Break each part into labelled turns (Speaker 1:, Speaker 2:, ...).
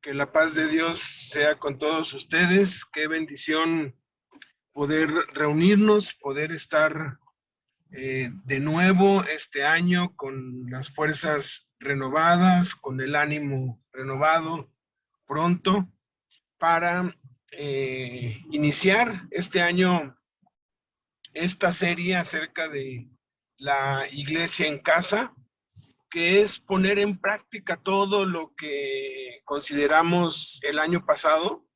Speaker 1: Que la paz de Dios sea con todos ustedes. Qué bendición poder reunirnos, poder estar de nuevo este año con las fuerzas renovadas, con el ánimo renovado pronto para iniciar este año esta serie acerca de la iglesia en casa, que es poner en práctica todo lo que consideramos el año pasado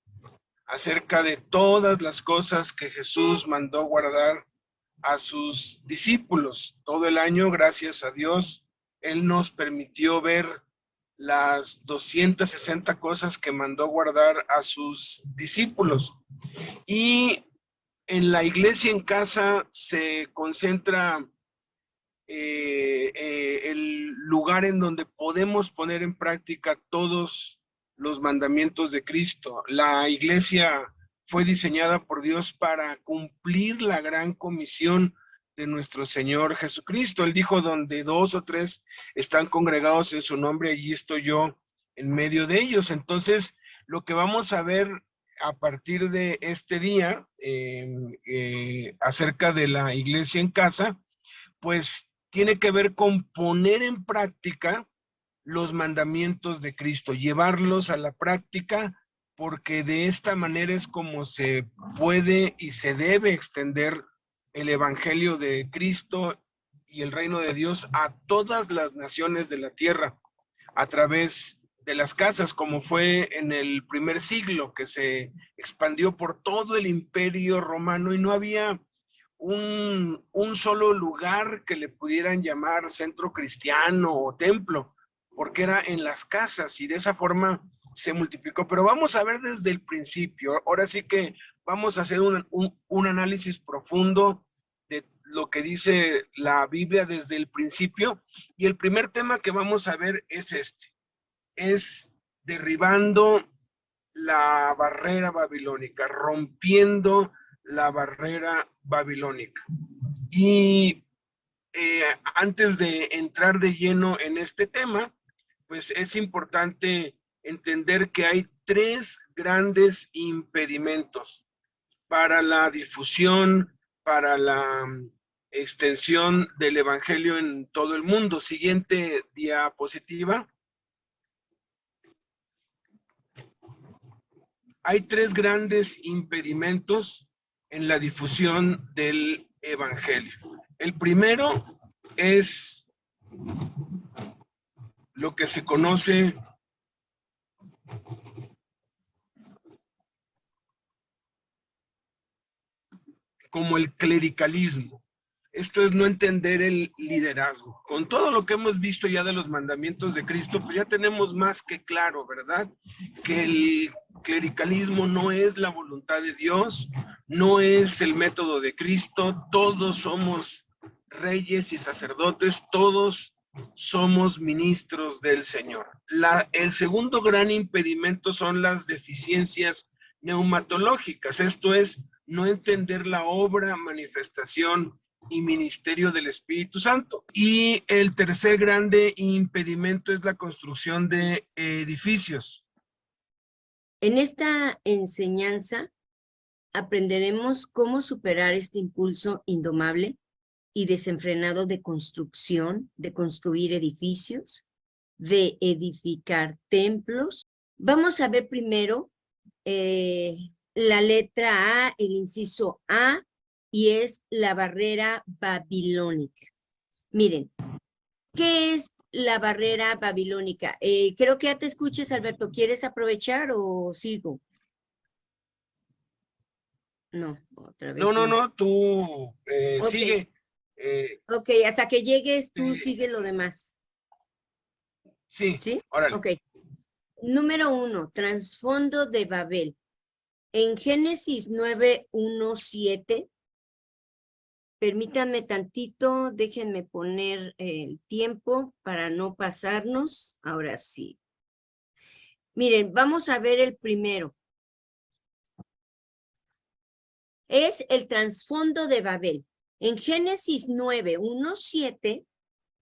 Speaker 1: acerca de todas las cosas que Jesús mandó guardar a sus discípulos. Todo el año, gracias a Dios, Él nos permitió ver las 260 cosas que mandó guardar a sus discípulos. Y en la iglesia en casa se concentra el lugar en donde podemos poner en práctica todos los mandamientos de Cristo. La iglesia fue diseñada por Dios para cumplir la gran comisión de nuestro Señor Jesucristo. Él dijo, donde 2 o 3 están congregados en su nombre, allí estoy yo en medio de ellos. Entonces, lo que vamos a ver a partir de este día acerca de la iglesia en casa, pues tiene que ver con poner en práctica los mandamientos de Cristo, llevarlos a la práctica, porque de esta manera es como se puede y se debe extender el evangelio de Cristo y el reino de Dios a todas las naciones de la tierra, a través de las casas, como fue en el primer siglo, que se expandió por todo el imperio romano y no había un solo lugar que le pudieran llamar centro cristiano o templo, porque era en las casas y de esa forma se multiplicó. Pero vamos a ver desde el principio. Ahora sí que vamos a hacer un análisis profundo de lo que dice la Biblia desde el principio. Y el primer tema que vamos a ver es este. Es derribando la barrera babilónica, rompiendo la barrera babilónica. Y antes de entrar de lleno en este tema, pues es importante entender que hay 3 grandes impedimentos para la difusión, para la extensión del evangelio en todo el mundo. Siguiente diapositiva. Hay 3 grandes impedimentos en la difusión del evangelio. El primero es lo que se conoce como el clericalismo. Esto es no entender el liderazgo. Con todo lo que hemos visto ya de los mandamientos de Cristo, pues ya tenemos más que claro, ¿verdad? Que el clericalismo no es la voluntad de Dios, no es el método de Cristo. Todos somos reyes y sacerdotes, todos somos ministros del Señor. El segundo gran impedimento son las deficiencias neumatológicas, esto es, no entender la obra, manifestación y ministerio del Espíritu Santo. Y el tercer grande impedimento es la construcción de edificios.
Speaker 2: En esta enseñanza aprenderemos cómo superar este impulso indomable y desenfrenado de construcción, de construir edificios, de edificar templos. Vamos a ver primero la letra A, el inciso A, y es la barrera babilónica. Miren, ¿qué es la barrera babilónica? Creo que ya te escuches, Alberto. ¿Quieres aprovechar o sigo? No, otra vez
Speaker 1: No, tú
Speaker 2: okay.
Speaker 1: Sigue.
Speaker 2: Ok, hasta que llegues tú
Speaker 1: Sí.
Speaker 2: sigue lo demás.
Speaker 1: Sí,
Speaker 2: ¿Sí?
Speaker 1: órale.
Speaker 2: Ok. Número 1, trasfondo de Babel. En Génesis 9:1-7, permítanme tantito, déjenme poner el tiempo para no pasarnos. Ahora sí. Miren, vamos a ver el primero. Es el trasfondo de Babel. En Génesis 9:1-7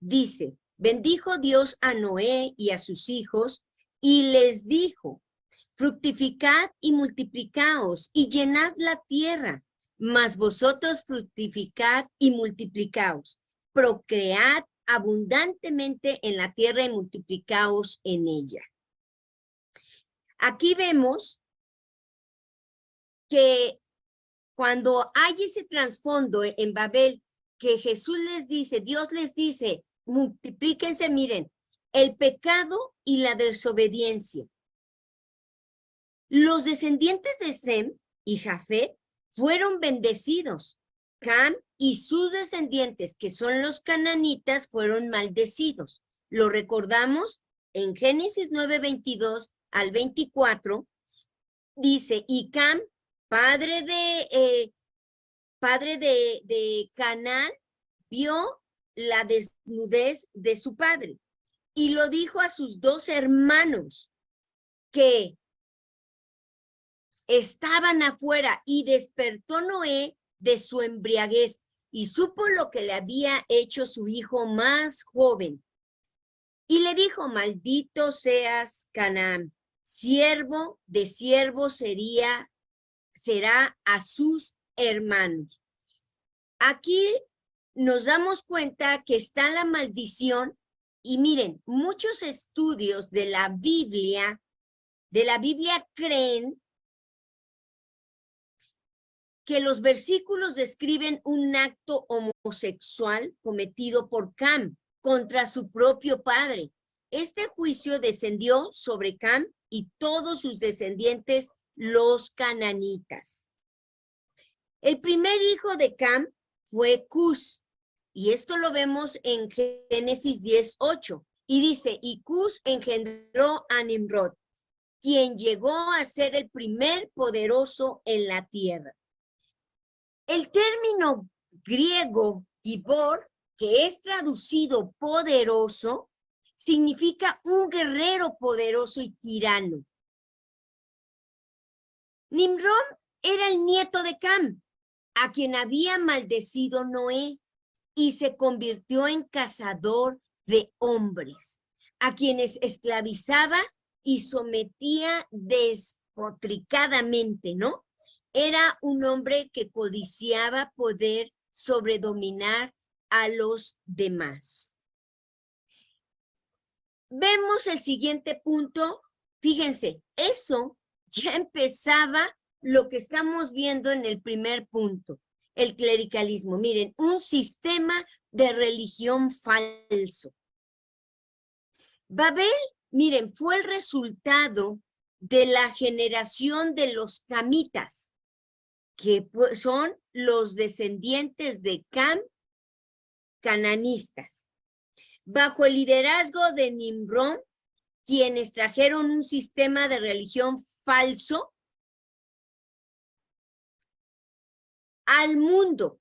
Speaker 2: dice, bendijo Dios a Noé y a sus hijos y les dijo, fructificad y multiplicaos y llenad la tierra, mas vosotros fructificad y multiplicaos, procread abundantemente en la tierra y multiplicaos en ella. Aquí vemos que cuando hay ese trasfondo en Babel, que Jesús les dice, Dios les dice, multiplíquense, miren, el pecado y la desobediencia. Los descendientes de Sem y Jafet fueron bendecidos. Cam y sus descendientes, que son los cananitas, fueron maldecidos. Lo recordamos en Génesis 9:22 al 24, dice, y Cam, padre de Canaán, vio la desnudez de su padre y lo dijo a sus dos hermanos que estaban afuera, y despertó Noé de su embriaguez y supo lo que le había hecho su hijo más joven. Y le dijo, maldito seas Canaán, siervo de siervo será a sus hermanos. Aquí nos damos cuenta que está la maldición, y miren, muchos estudios de la Biblia creen que los versículos describen un acto homosexual cometido por Cam contra su propio padre. Este juicio descendió sobre Cam y todos sus descendientes, los cananitas. El primer hijo de Cam fue Cus, y esto lo vemos en Génesis 10:8, y dice, y Cus engendró a Nimrod, quien llegó a ser el primer poderoso en la tierra. El término griego gibor, que es traducido poderoso, significa un guerrero poderoso y tirano. Nimrod era el nieto de Cam, a quien había maldecido Noé, y se convirtió en cazador de hombres, a quienes esclavizaba y sometía despotricadamente, ¿no? Era un hombre que codiciaba poder sobredominar a los demás. Vemos el siguiente punto. Fíjense, eso ya empezaba lo que estamos viendo en el primer punto, el clericalismo. Miren, un sistema de religión falso. Babel, miren, fue el resultado de la generación de los camitas, que son los descendientes de Cam, cananistas, bajo el liderazgo de Nimrod, quienes trajeron un sistema de religión falso al mundo.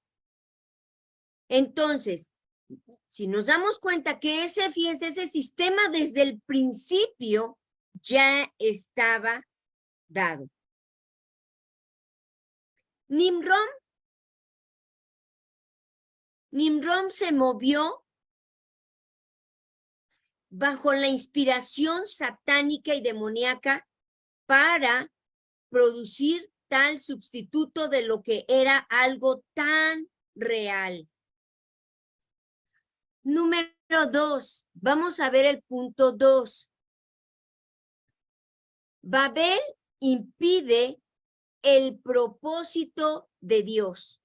Speaker 2: Entonces, si nos damos cuenta que fíjense, ese sistema desde el principio ya estaba dado. Nimrod se movió bajo la inspiración satánica y demoníaca para producir tal sustituto de lo que era algo tan real. Número 2, vamos a ver el punto 2. Babel impide el propósito de Dios.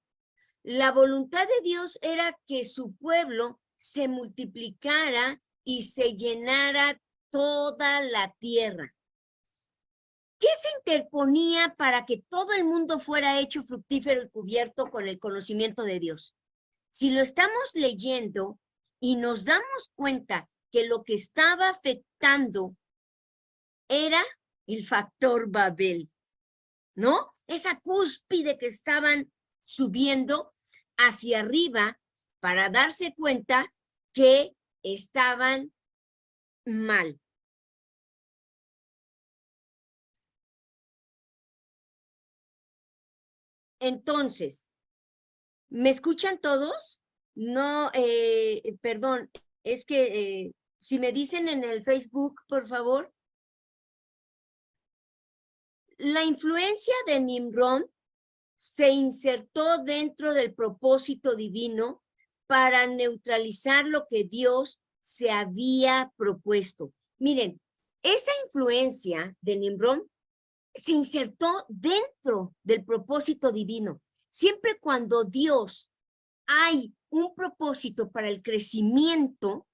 Speaker 2: La voluntad de Dios era que su pueblo se multiplicara y se llenara toda la tierra. ¿Qué se interponía para que todo el mundo fuera hecho fructífero y cubierto con el conocimiento de Dios? Si lo estamos leyendo y nos damos cuenta que lo que estaba afectando era el factor Babel, ¿no? Esa cúspide que estaban subiendo hacia arriba para darse cuenta que estaban mal. Entonces, ¿me escuchan todos? No, perdón, es que si me dicen en el Facebook, por favor. La influencia de Nimrod se insertó dentro del propósito divino para neutralizar lo que Dios se había propuesto. Miren, esa influencia de Nimrod se insertó dentro del propósito divino. Siempre cuando Dios hay un propósito para el crecimiento,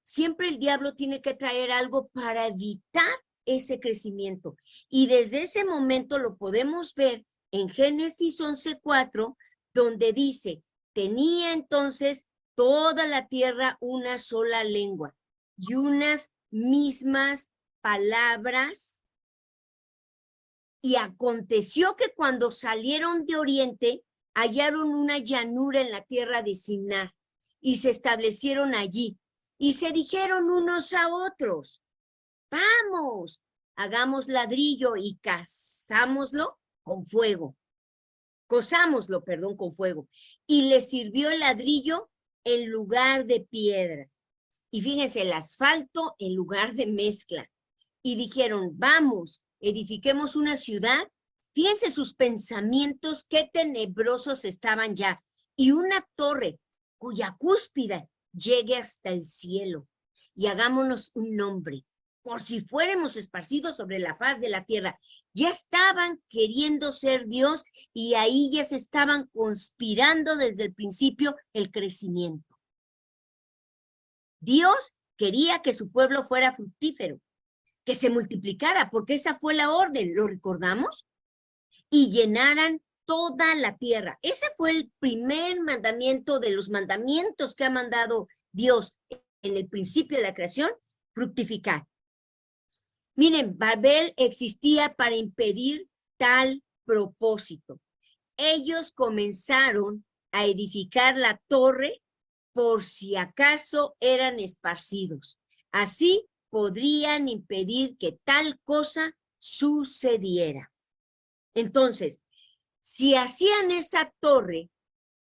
Speaker 2: siempre el diablo tiene que traer algo para evitar ese crecimiento. Y desde ese momento lo podemos ver en Génesis 11:4, donde dice, tenía entonces toda la tierra una sola lengua y unas mismas palabras. Y aconteció que cuando salieron de oriente, hallaron una llanura en la tierra de Sinar y se establecieron allí. Y se dijeron unos a otros, vamos, hagamos ladrillo y cozámoslo con fuego. Y les sirvió el ladrillo en lugar de piedra. Y fíjense, el asfalto en lugar de mezcla. Y dijeron, vamos, edifiquemos una ciudad. Fíjense sus pensamientos, qué tenebrosos estaban ya. Y una torre cuya cúspide llegue hasta el cielo. Y hagámonos un nombre, por si fuéramos esparcidos sobre la faz de la tierra. Ya estaban queriendo ser Dios y ahí ya se estaban conspirando desde el principio el crecimiento. Dios quería que su pueblo fuera fructífero, que se multiplicara, porque esa fue la orden, ¿lo recordamos? Y llenaran toda la tierra. Ese fue el primer mandamiento de los mandamientos que ha mandado Dios en el principio de la creación, fructificar. Miren, Babel existía para impedir tal propósito. Ellos comenzaron a edificar la torre por si acaso eran esparcidos. Así podrían impedir que tal cosa sucediera. Entonces, si hacían esa torre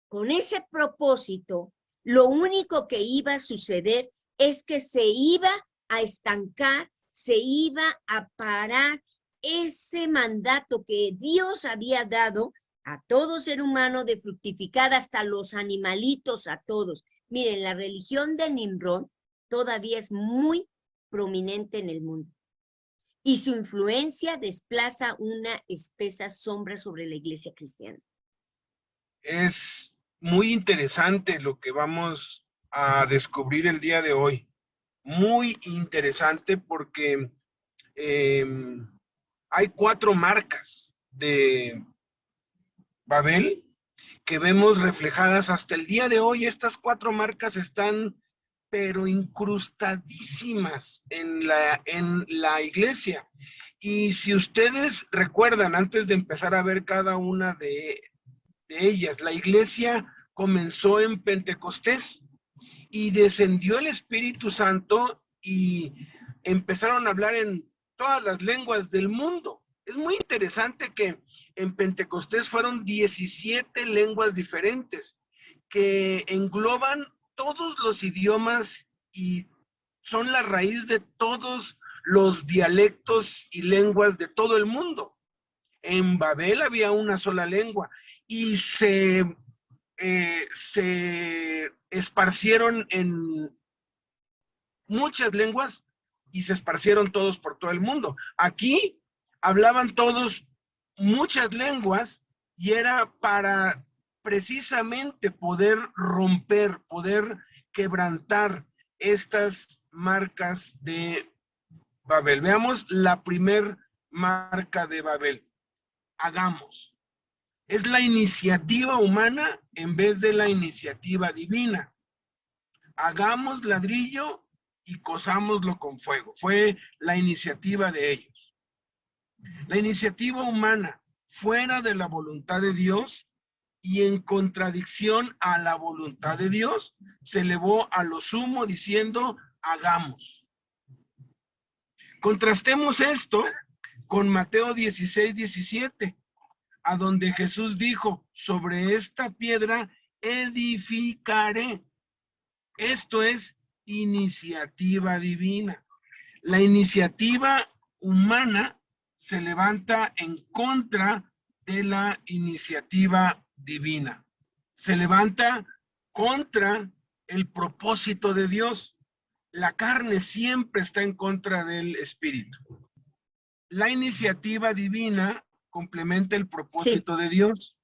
Speaker 2: con ese propósito, lo único que iba a suceder es que se iba a estancar, se iba a parar ese mandato que Dios había dado a todo ser humano de fructificar, hasta los animalitos, a todos. Miren, la religión de Nimrod todavía es muy prominente en el mundo y su influencia desplaza una espesa sombra sobre la iglesia cristiana.
Speaker 1: Es muy interesante lo que vamos a descubrir el día de hoy. Muy interesante porque hay 4 marcas de Babel que vemos reflejadas hasta el día de hoy. Estas 4 marcas están pero incrustadísimas en la iglesia. Y si ustedes recuerdan, antes de empezar a ver cada una de ellas, la iglesia comenzó en Pentecostés y descendió el Espíritu Santo y empezaron a hablar en todas las lenguas del mundo. Es muy interesante que en Pentecostés fueron 17 lenguas diferentes que engloban todos los idiomas y son la raíz de todos los dialectos y lenguas de todo el mundo. En Babel había una sola lengua y se esparcieron en muchas lenguas y se esparcieron todos por todo el mundo. Aquí hablaban todos muchas lenguas y era para precisamente poder romper, poder quebrantar estas marcas de Babel. Veamos la primer marca de Babel. Hagamos. Es la iniciativa humana en vez de la iniciativa divina. Hagamos ladrillo y cozámoslo con fuego. Fue la iniciativa de ellos. La iniciativa humana, fuera de la voluntad de Dios y en contradicción a la voluntad de Dios, se elevó a lo sumo diciendo, hagamos. Contrastemos esto con Mateo 16:17, a donde Jesús dijo, sobre esta piedra edificaré. Esto es iniciativa divina. La iniciativa humana se levanta en contra de la iniciativa divina. Se levanta contra el propósito de Dios. La carne siempre está en contra del espíritu. La iniciativa divina complementa el propósito de Dios.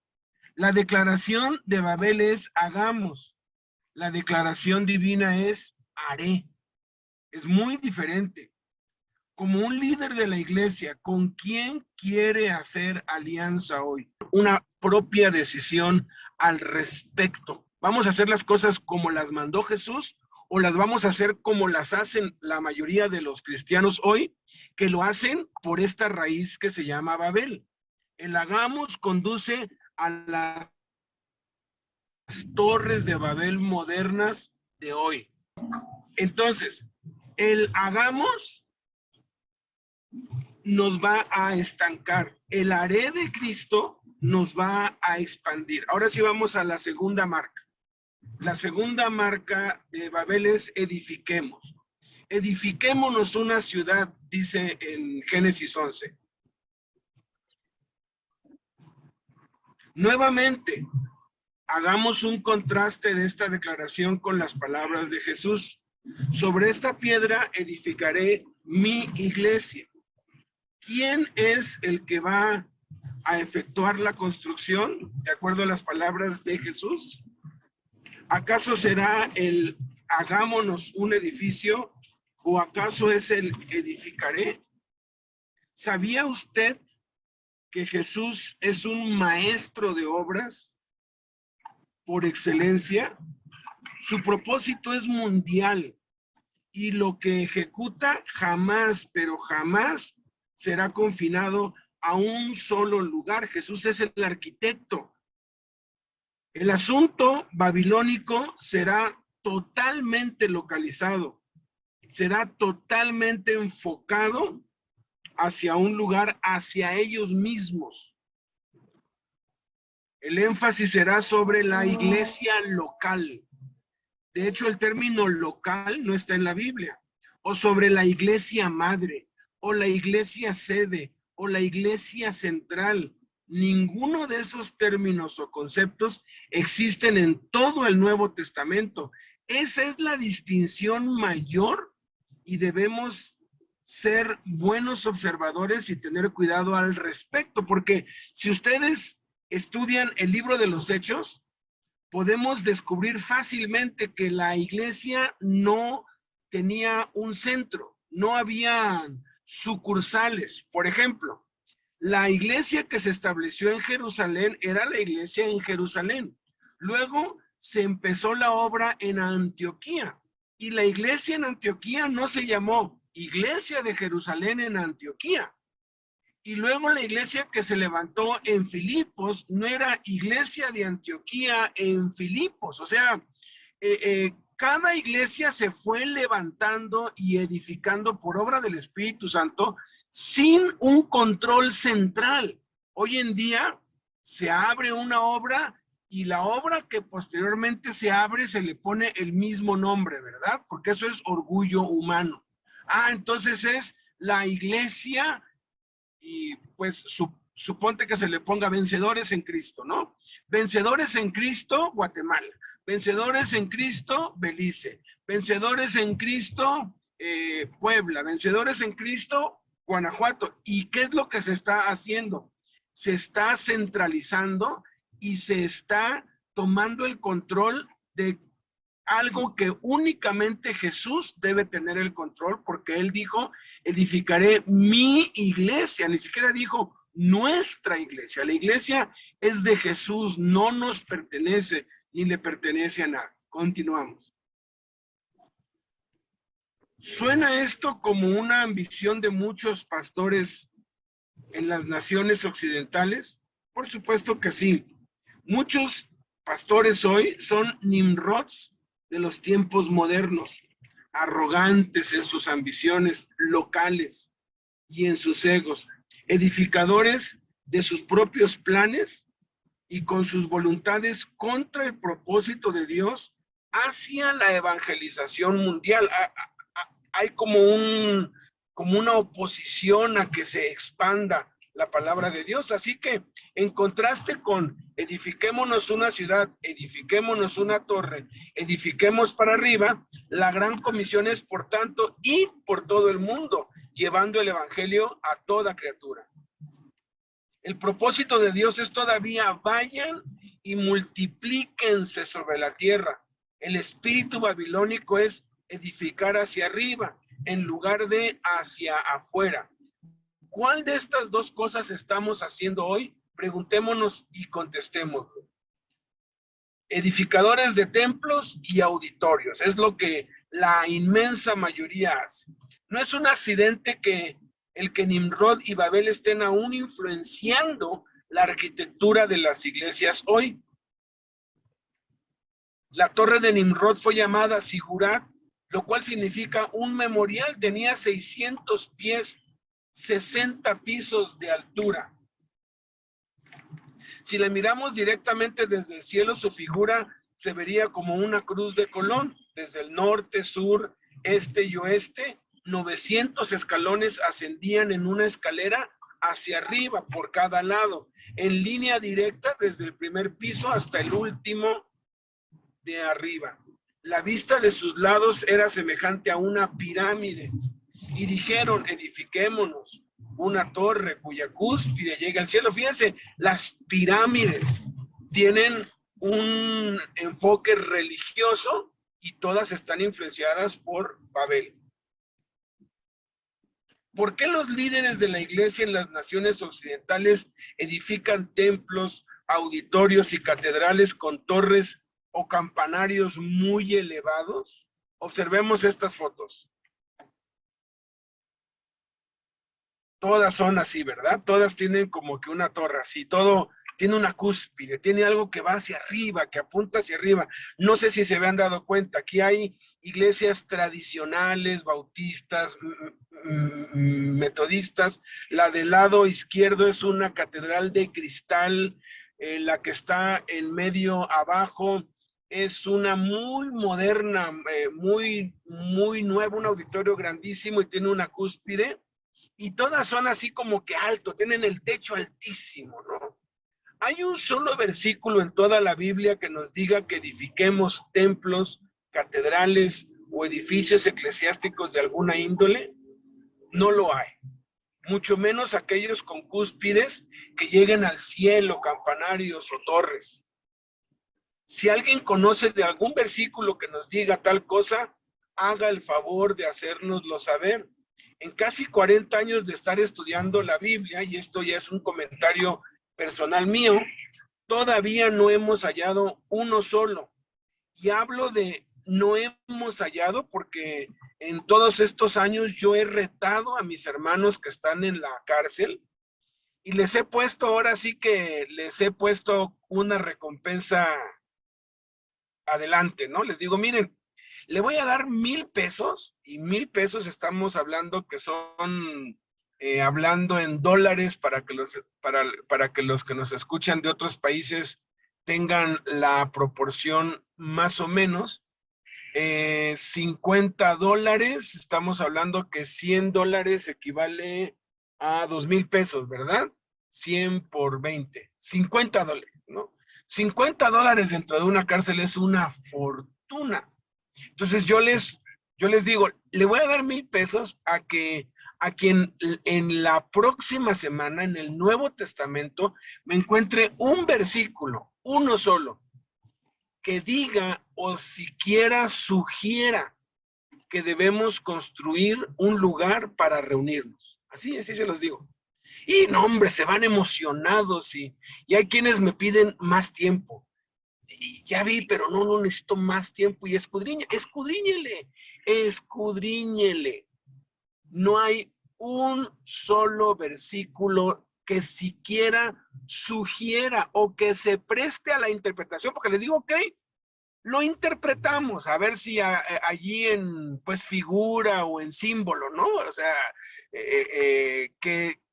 Speaker 1: La declaración de Babel es hagamos. La declaración divina es haré. Es muy diferente. Como un líder de la iglesia, ¿con quién quiere hacer alianza hoy? Una propia decisión al respecto. ¿Vamos a hacer las cosas como las mandó Jesús o las vamos a hacer como las hacen la mayoría de los cristianos hoy, que lo hacen por esta raíz que se llama Babel? El hagamos conduce a las torres de Babel modernas de hoy. Entonces, el hagamos nos va a estancar. El haré de Cristo nos va a expandir. Ahora sí vamos a la segunda marca. La segunda marca de Babel es edifiquemos. Edifiquémonos una ciudad, dice en Génesis 11. Nuevamente, hagamos un contraste de esta declaración con las palabras de Jesús. Sobre esta piedra edificaré mi iglesia. ¿Quién es el que va a efectuar la construcción de acuerdo a las palabras de Jesús? ¿Acaso será el hagámonos un edificio o acaso es el edificaré? ¿Sabía usted que Jesús es un maestro de obras por excelencia? Su propósito es mundial y lo que ejecuta jamás, pero jamás será confinado a un solo lugar. Jesús es el arquitecto. El asunto babilónico será totalmente localizado, será totalmente enfocado hacia un lugar, hacia ellos mismos. El énfasis será sobre la iglesia local. De hecho, el término local no está en la Biblia. O sobre la iglesia madre, o la iglesia sede, o la iglesia central. Ninguno de esos términos o conceptos existen en todo el Nuevo Testamento. Esa es la distinción mayor y debemos ser buenos observadores y tener cuidado al respecto, porque si ustedes estudian el libro de los Hechos, podemos descubrir fácilmente que la iglesia no tenía un centro, no había sucursales. Por ejemplo, la iglesia que se estableció en Jerusalén era la iglesia en Jerusalén. Luego se empezó la obra en Antioquía y la iglesia en Antioquía no se llamó Iglesia de Jerusalén en Antioquía. Y luego la iglesia que se levantó en Filipos no era iglesia de Antioquía en Filipos. O sea, cada iglesia se fue levantando y edificando por obra del Espíritu Santo sin un control central. Hoy en día se abre una obra y la obra que posteriormente se abre se le pone el mismo nombre, ¿verdad? Porque eso es orgullo humano. Entonces es la iglesia y pues suponte que se le ponga vencedores en Cristo, ¿no? Vencedores en Cristo, Guatemala. Vencedores en Cristo, Belice. Vencedores en Cristo, Puebla. Vencedores en Cristo, Guanajuato. ¿Y qué es lo que se está haciendo? Se está centralizando y se está tomando el control de algo que únicamente Jesús debe tener el control, porque él dijo, edificaré mi iglesia, ni siquiera dijo nuestra iglesia. La iglesia es de Jesús, no nos pertenece, ni le pertenece a nadie. Continuamos. ¿Suena esto como una ambición de muchos pastores en las naciones occidentales? Por supuesto que sí. Muchos pastores hoy son Nimrods de los tiempos modernos, arrogantes en sus ambiciones locales y en sus egos, edificadores de sus propios planes y con sus voluntades contra el propósito de Dios hacia la evangelización mundial. Hay como como una oposición a que se expanda la palabra de Dios. Así que, en contraste con edifiquémonos una ciudad, edifiquémonos una torre, edifiquemos para arriba, la gran comisión es, por tanto, ir por todo el mundo, llevando el evangelio a toda criatura. El propósito de Dios es todavía: vayan y multiplíquense sobre la tierra. El espíritu babilónico es edificar hacia arriba en lugar de hacia afuera. ¿Cuál de estas dos cosas estamos haciendo hoy? Preguntémonos y contestemos. Edificadores de templos y auditorios, es lo que la inmensa mayoría hace. No es un accidente que el que Nimrod y Babel estén aún influenciando la arquitectura de las iglesias hoy. La torre de Nimrod fue llamada Sigurat, lo cual significa un memorial. Tenía 600 pies, 60 pisos de altura. Si la miramos directamente desde el cielo, su figura se vería como una cruz de Colón. Desde el norte, sur, este y oeste, 900 escalones ascendían en una escalera hacia arriba por cada lado, en línea directa desde el primer piso hasta el último de arriba. La vista de sus lados era semejante a una pirámide. Y dijeron: edifiquémonos una torre cuya cúspide llegue al cielo. Fíjense, las pirámides tienen un enfoque religioso y todas están influenciadas por Babel. ¿Por qué los líderes de la iglesia en las naciones occidentales edifican templos, auditorios y catedrales con torres o campanarios muy elevados? Observemos estas fotos. Todas son así, ¿verdad? Todas tienen como que una torre así, todo tiene una cúspide, tiene algo que va hacia arriba, que apunta hacia arriba. No sé si se habían dado cuenta, aquí hay iglesias tradicionales, bautistas, metodistas. La del lado izquierdo es una catedral de cristal, la que está en medio abajo es una muy moderna, muy nueva, un auditorio grandísimo y tiene una cúspide. Y todas son así como que alto, tienen el techo altísimo, ¿no? ¿Hay un solo versículo en toda la Biblia que nos diga que edifiquemos templos, catedrales o edificios eclesiásticos de alguna índole? No lo hay. Mucho menos aquellos con cúspides que lleguen al cielo, campanarios o torres. Si alguien conoce de algún versículo que nos diga tal cosa, haga el favor de hacérnoslo saber. En casi 40 años de estar estudiando la Biblia, y esto ya es un comentario personal mío, todavía no hemos hallado uno solo. Y hablo de no hemos hallado porque en todos estos años yo he retado a mis hermanos que están en la cárcel y les he puesto, ahora sí que les he puesto una recompensa adelante, ¿no? Les digo: miren, le voy a dar 1,000 pesos, y 1,000 pesos estamos hablando que son, hablando en dólares para que los que nos escuchan de otros países tengan la proporción más o menos. $50, estamos hablando que $100 equivale a 2,000 pesos, ¿verdad? 100 por 20, $50, ¿no? $50 dentro de una cárcel es una fortuna. Entonces yo les digo, le voy a dar 1,000 pesos a quien en la próxima semana, en el Nuevo Testamento, me encuentre un versículo, uno solo, que diga o siquiera sugiera que debemos construir un lugar para reunirnos. Así se los digo. Y no, hombre, se van emocionados y hay quienes me piden más tiempo. Y ya vi, pero no necesito más tiempo. Y escudriñele. No hay un solo versículo que siquiera sugiera o que se preste a la interpretación, porque les digo: ok, lo interpretamos, a ver si allí en, pues, figura o en símbolo, ¿no? O sea,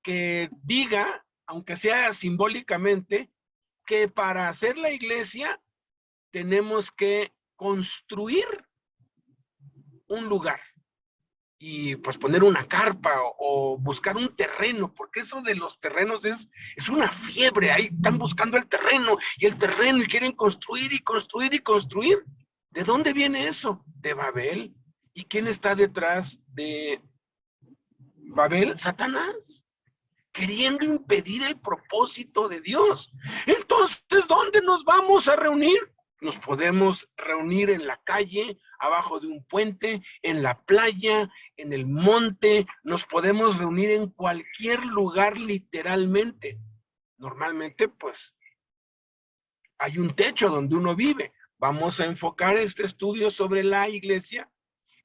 Speaker 1: que diga, aunque sea simbólicamente, que para hacer la iglesia tenemos que construir un lugar. y pues poner una carpa o buscar un terreno, porque eso de los terrenos es una fiebre. Ahí están buscando el terreno y quieren construir y construir y construir. ¿De dónde viene eso? De Babel. ¿Y quién está detrás de Babel? Satanás, queriendo impedir el propósito de Dios. Entonces, ¿dónde nos vamos a reunir? Nos podemos reunir en la calle, abajo de un puente, en la playa, en el monte. Nos podemos reunir en cualquier lugar literalmente. Normalmente, pues, hay un techo donde uno vive. Vamos a enfocar este estudio sobre la iglesia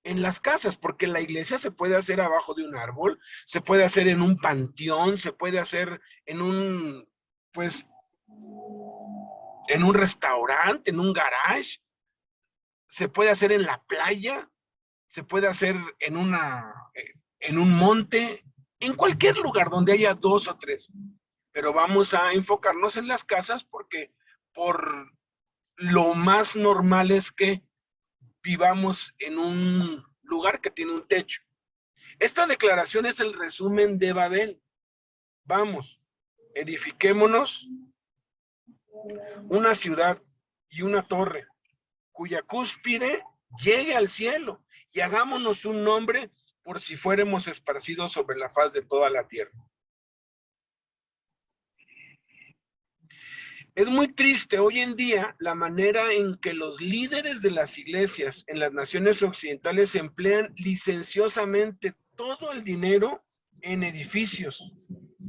Speaker 1: en las casas, porque la iglesia se puede hacer abajo de un árbol, se puede hacer en un panteón, se puede hacer en un, pues, en un restaurante, en un garage, se puede hacer en la playa, se puede hacer en un monte, en cualquier lugar donde haya 2 o 3. Pero vamos a enfocarnos en las casas porque por lo más normal es que vivamos en un lugar que tiene un techo. Esta declaración es el resumen de Babel. Vamos, edifiquémonos una ciudad y una torre cuya cúspide llegue al cielo y hagámonos un nombre por si fuéramos esparcidos sobre la faz de toda la tierra. Es muy triste hoy en día la manera en que los líderes de las iglesias en las naciones occidentales emplean licenciosamente todo el dinero en edificios,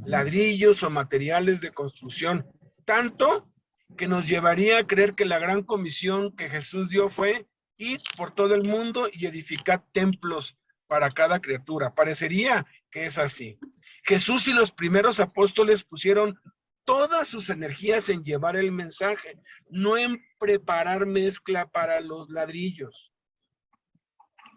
Speaker 1: ladrillos o materiales de construcción, tanto que nos llevaría a creer que la gran comisión que Jesús dio fue ir por todo el mundo y edificar templos para cada criatura. Parecería que es así. Jesús y los primeros apóstoles pusieron todas sus energías en llevar el mensaje, no en preparar mezcla para los ladrillos.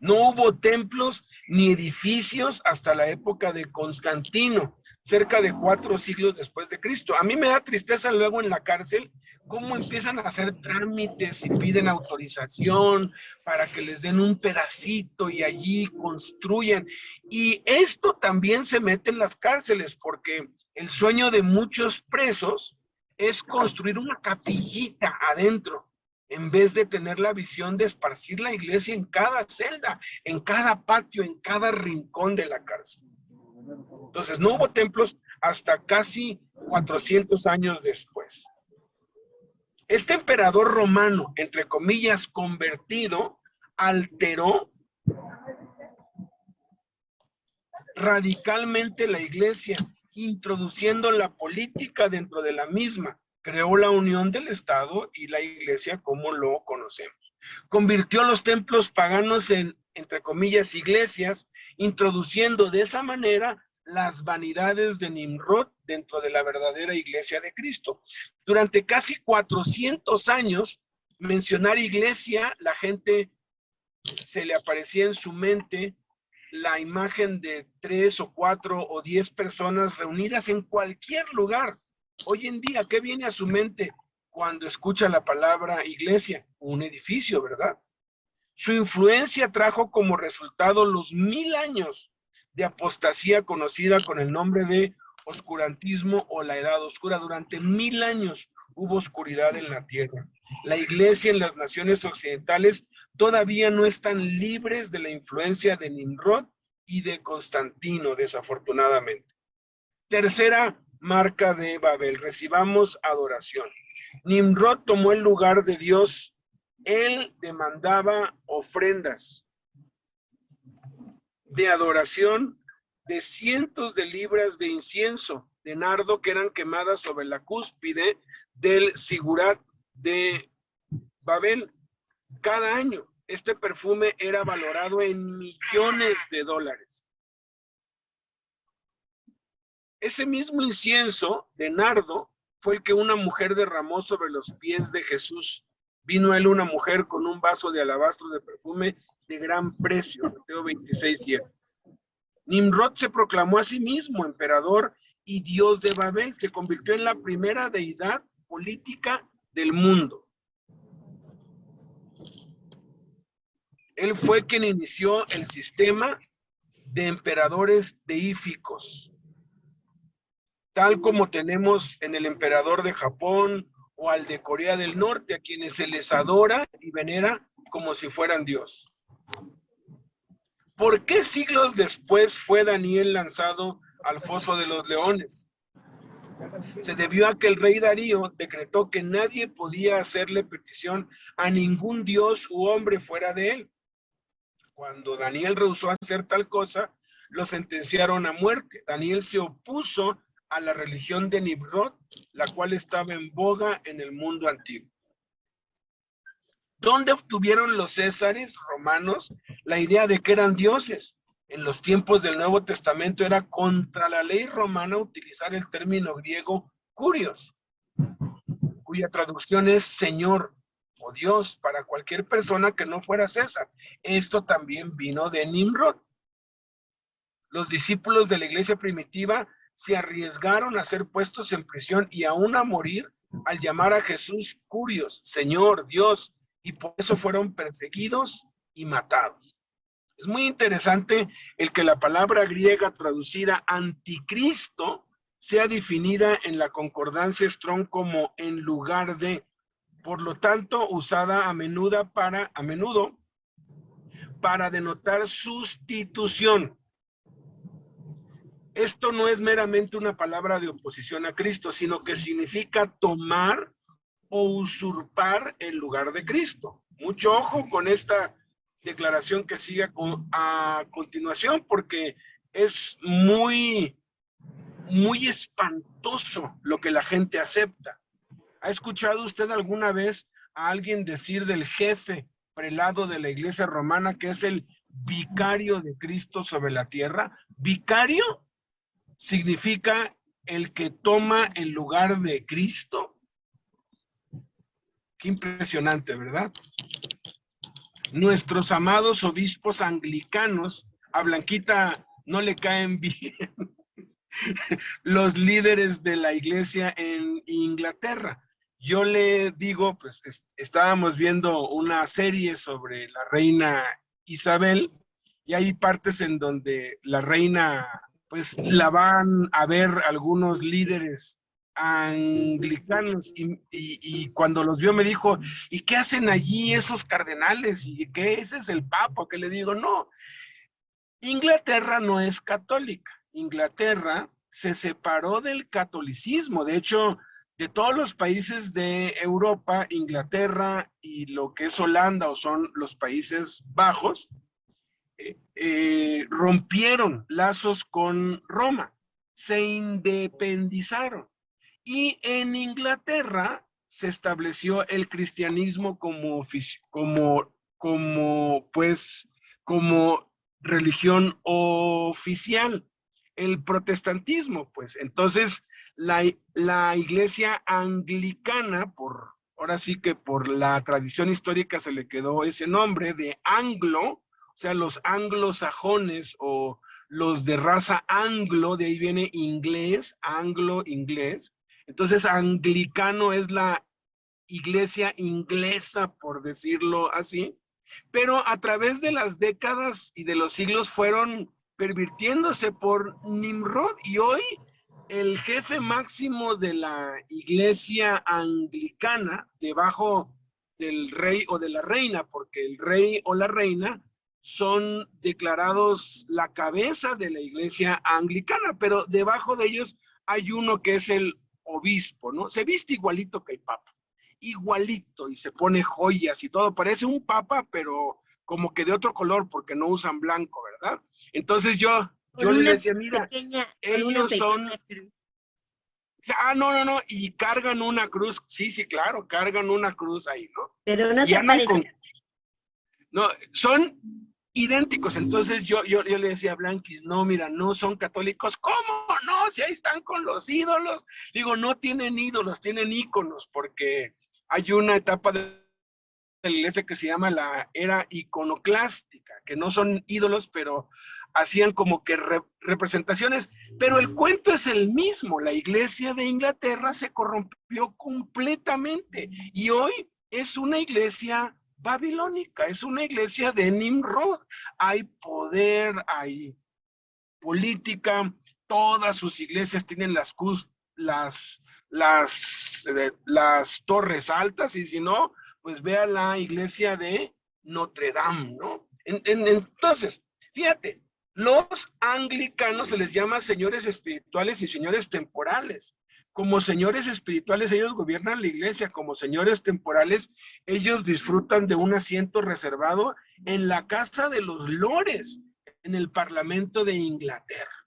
Speaker 1: No hubo templos ni edificios hasta la época de Constantino, cerca de 4 siglos después de Cristo. A mí me da tristeza luego en la cárcel cómo empiezan a hacer trámites y piden autorización para que les den un pedacito y allí construyan. Y esto también se mete en las cárceles porque el sueño de muchos presos es construir una capillita adentro, en vez de tener la visión de esparcir la iglesia en cada celda, en cada patio, en cada rincón de la cárcel. Entonces, no hubo templos hasta casi 400 años después. Este emperador romano, entre comillas, convertido, alteró radicalmente la iglesia, introduciendo la política dentro de la misma. Creó la unión del Estado y la iglesia como lo conocemos. Convirtió los templos paganos en, entre comillas, iglesias, introduciendo de esa manera las vanidades de Nimrod dentro de la verdadera iglesia de Cristo. Durante casi 400 años, mencionar iglesia, la gente se le aparecía en su mente la imagen de 3 o 4 o 10 personas reunidas en cualquier lugar. Hoy en día, ¿qué viene a su mente cuando escucha la palabra iglesia? Un edificio, ¿verdad? Su influencia trajo como resultado los 1000 años de apostasía conocida con el nombre de oscurantismo o la edad oscura. Durante 1000 años hubo oscuridad en la tierra. La iglesia en las naciones occidentales todavía no están libres de la influencia de Nimrod y de Constantino, desafortunadamente. Tercera marca de Babel, recibamos adoración. Nimrod tomó el lugar de Dios. Él demandaba ofrendas de adoración de cientos de libras de incienso, de nardo, que eran quemadas sobre la cúspide del Sigurat de Babel. Cada año, este perfume era valorado en millones de dólares. Ese mismo incienso de nardo fue el que una mujer derramó sobre los pies de Jesús. Vino a él una mujer con un vaso de alabastro de perfume de gran precio, Mateo 26:7. Nimrod se proclamó a sí mismo emperador y dios de Babel, se convirtió en la primera deidad política del mundo. Él fue quien inició el sistema de emperadores deíficos, tal como tenemos en el emperador de Japón o al de Corea del Norte, a quienes se les adora y venera como si fueran Dios. ¿Por qué siglos después fue Daniel lanzado al foso de los leones? Se debió a que el rey Darío decretó que nadie podía hacerle petición a ningún dios u hombre fuera de él. Cuando Daniel rehusó hacer tal cosa, lo sentenciaron a muerte. Daniel se opuso a la religión de Nimrod, la cual estaba en boga en el mundo antiguo. ¿Dónde obtuvieron los césares romanos la idea de que eran dioses? En los tiempos del Nuevo Testamento era contra la ley romana utilizar el término griego kurios, cuya traducción es Señor o Dios para cualquier persona que no fuera César. Esto también vino de Nimrod. Los discípulos de la iglesia primitiva se arriesgaron a ser puestos en prisión y aún a morir al llamar a Jesús Kurios, Señor, Dios, y por eso fueron perseguidos y matados. Es muy interesante el que la palabra griega traducida anticristo sea definida en la concordancia Strong como en lugar de, por lo tanto usada a menudo para denotar sustitución. Esto no es meramente una palabra de oposición a Cristo, sino que significa tomar o usurpar el lugar de Cristo. Mucho ojo con esta declaración que sigue a continuación, porque es muy espantoso lo que la gente acepta. ¿Ha escuchado usted alguna vez a alguien decir del jefe prelado de la iglesia romana que es el vicario de Cristo sobre la tierra? Vicario significa el que toma el lugar de Cristo. Qué impresionante, ¿verdad? Nuestros amados obispos anglicanos, a Blanquita no le caen bien los líderes de la iglesia en Inglaterra. Yo le digo, pues estábamos viendo una serie sobre la reina Isabel y hay partes en donde la reina, pues la van a ver algunos líderes anglicanos y cuando los vio me dijo, ¿y qué hacen allí esos cardenales? ¿Y qué? ¿Ese es el papa? Que le digo, no, Inglaterra no es católica. Inglaterra se separó del catolicismo. De hecho, de todos los países de Europa, Inglaterra y lo que es Holanda o son los Países Bajos, rompieron lazos con Roma, se independizaron. Y en Inglaterra se estableció el cristianismo como religión oficial, el protestantismo, pues. Entonces, la iglesia anglicana, ahora sí que por la tradición histórica se le quedó ese nombre de anglo, o sea, los anglosajones o los de raza anglo, de ahí viene inglés, anglo-inglés. Entonces, anglicano es la iglesia inglesa, por decirlo así, pero a través de las décadas y de los siglos fueron pervirtiéndose por Nimrod y hoy el jefe máximo de la iglesia anglicana, debajo del rey o de la reina, porque el rey o la reina son declarados la cabeza de la iglesia anglicana, pero debajo de ellos hay uno que es el obispo, ¿no? Se viste igualito que el papa, igualito, y se pone joyas y todo, parece un papa, pero como que de otro color, porque no usan blanco, ¿verdad? Entonces yo le decía, mira, ellos son... Cruz. No, y cargan una cruz, sí, claro, cargan una cruz ahí, ¿no?
Speaker 2: Pero no se parecen.
Speaker 1: No, son idénticos. Entonces yo le decía a Blanquis, no, mira, no son católicos. ¿Cómo no? Si ahí están con los ídolos. Digo, no tienen ídolos, tienen íconos, porque hay una etapa de la iglesia que se llama la era iconoclástica, que no son ídolos, pero hacían como que representaciones, pero el cuento es el mismo. La iglesia de Inglaterra se corrompió completamente y hoy es una iglesia babilónica, es una iglesia de Nimrod. Hay poder, hay política, todas sus iglesias tienen las torres altas, y si no, pues vea la iglesia de Notre Dame, ¿no? Entonces, fíjate, los anglicanos se les llama señores espirituales y señores temporales. Como señores espirituales, ellos gobiernan la iglesia. Como señores temporales, ellos disfrutan de un asiento reservado en la Casa de los Lores, en el Parlamento de Inglaterra.